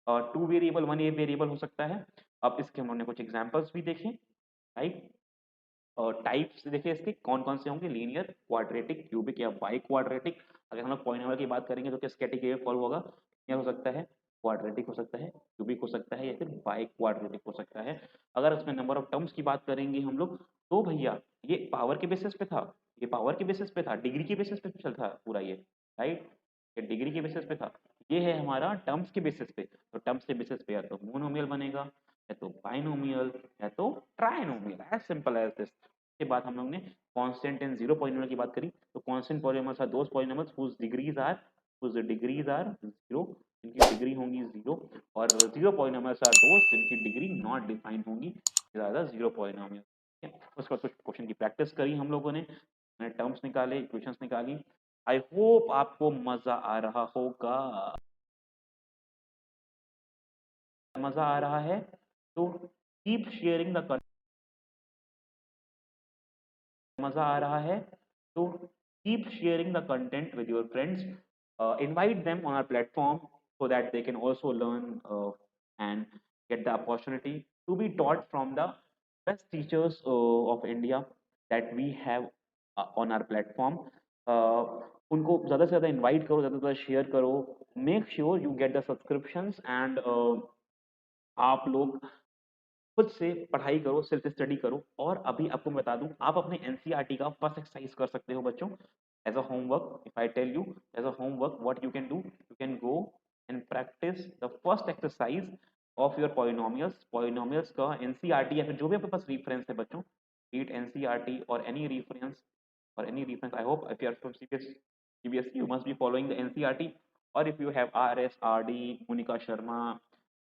A: और two variable, one a variable हो सकता है। अब इसके हमने कुछ एग्जांपल्स भी देखे, राइट। और टाइप्स देखे इसके कौन कौन से होंगे, लीनियर, क्वाड्रेटिक, क्यूबिक या बाई क्वाड्रेटिक। अगर हम लोग पॉलिनोमियल की बात करेंगे तो किस कैटेगरी में फॉलो होगा, लीनियर हो सकता है, क्वाड्रेटिक हो सकता है, क्यूबिक हो सकता है, या फिर बाई क्वाड्रेटिक हो सकता है। अगर उसमें नंबर ऑफ टर्म्स की बात करेंगे हम लोग, तो भैया ये पावर के बेसिस पे था, ये पावर के बेसिस पे था, डिग्री के बेसिस पे चल था पूरा ये, राइट। ये डिग्री के बेसिस पे था, ये है हमारा टर्म्स के बेसिस पे। तो टर्म्स के बेसिस पे या तो मोनोमियल बनेगा, या तो बाइनोमियल, या तो trinomial, as simple as this. के बाद हम लोग ने कांस्टेंट एंड जीरो पॉलिनोमियल की बात करी, तो constant polynomials are those polynomials whose degrees are zero, जिनकी डिग्री होंगी जीरो। और जीरो पॉलिनोमियल्स आर दोस जिनकी डिग्री नॉट डिफाइंड होंगी, ज्यादा जीरो पॉलिनोमियल। उसके बाद कुछ क्वेश्चन की प्रैक्टिस करी हम लोगों ने, टर्म्स निकाले, इक्वेशंस निकाली। आई होप आपको मजा आ रहा होगा, मजा आ रहा है तो कीप शेयरिंग द, मजा आ रहा है तो keep sharing the content with your friends, invite them on our platform so that they can also learn and get the opportunity to be taught from the best teachers of India that we have on our platform. uh, उनको ज़्यादा से ज़्यादा invite करो, ज़्यादा से ज़्यादा share करो, make sure you get the subscriptions and आप लोग खुद से पढ़ाई करो, सेल्फ स्टडी करो। और अभी आपको मैं बता दूं, आप अपने एनसीईआरटी का फर्स्ट एक्सरसाइज कर सकते हो बच्चों, as a homework. If I tell you as a homework what you can do, you can go and practice the first exercise of your polynomials. Polynomials का एनसीईआरटी या फिर जो भी आपके पास रेफरेंस है बच्चों, बीट एनसीईआरटी और any reference, or any reference. I hope if you are from CBSE, you must be following the NCRT. Or if you have RS, RD, Monica Sharma,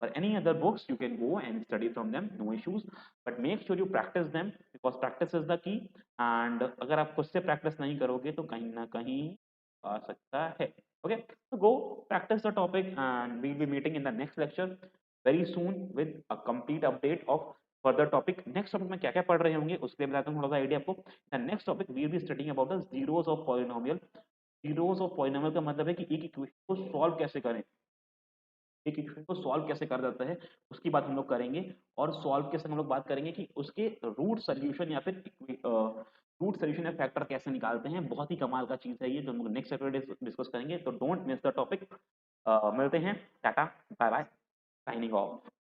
A: or any other books, you can go and study from them, no issues. But make sure you practice them because practice is the key. And अगर आप खुद से practice नहीं करोगे तो कहीं ना कहीं आ सकता है। Okay, so go practice the topic and we'll be meeting in the next lecture very soon with a complete update of further topic next topic में क्या क्या पढ़ रहे होंगे उसके लिए बताता हूँ थोड़ा सा आइडिया आपको। Next topic we will be studying about the zeros of polynomial. Zeros of polynomial का मतलब है कि एक इक्वेशन को सॉल्व कैसे करें, एक इक्वेशन को सॉल्व कैसे कर जाता है उसकी बात हम लोग करेंगे। और सॉल्व के संग हम लोग बात करेंगे कि उसके रूट सोल्यूशन या फिर रूट सोल्यूशन या फैक्टर कैसे निकालते हैं। बहुत ही कमाल का चीज है ये, जो हम लोग नेक्स्ट सैटरडे डिस्कस करेंगे, तो डोंट मिस द टॉपिक। मिलते हैं, tata, bye bye, signing of.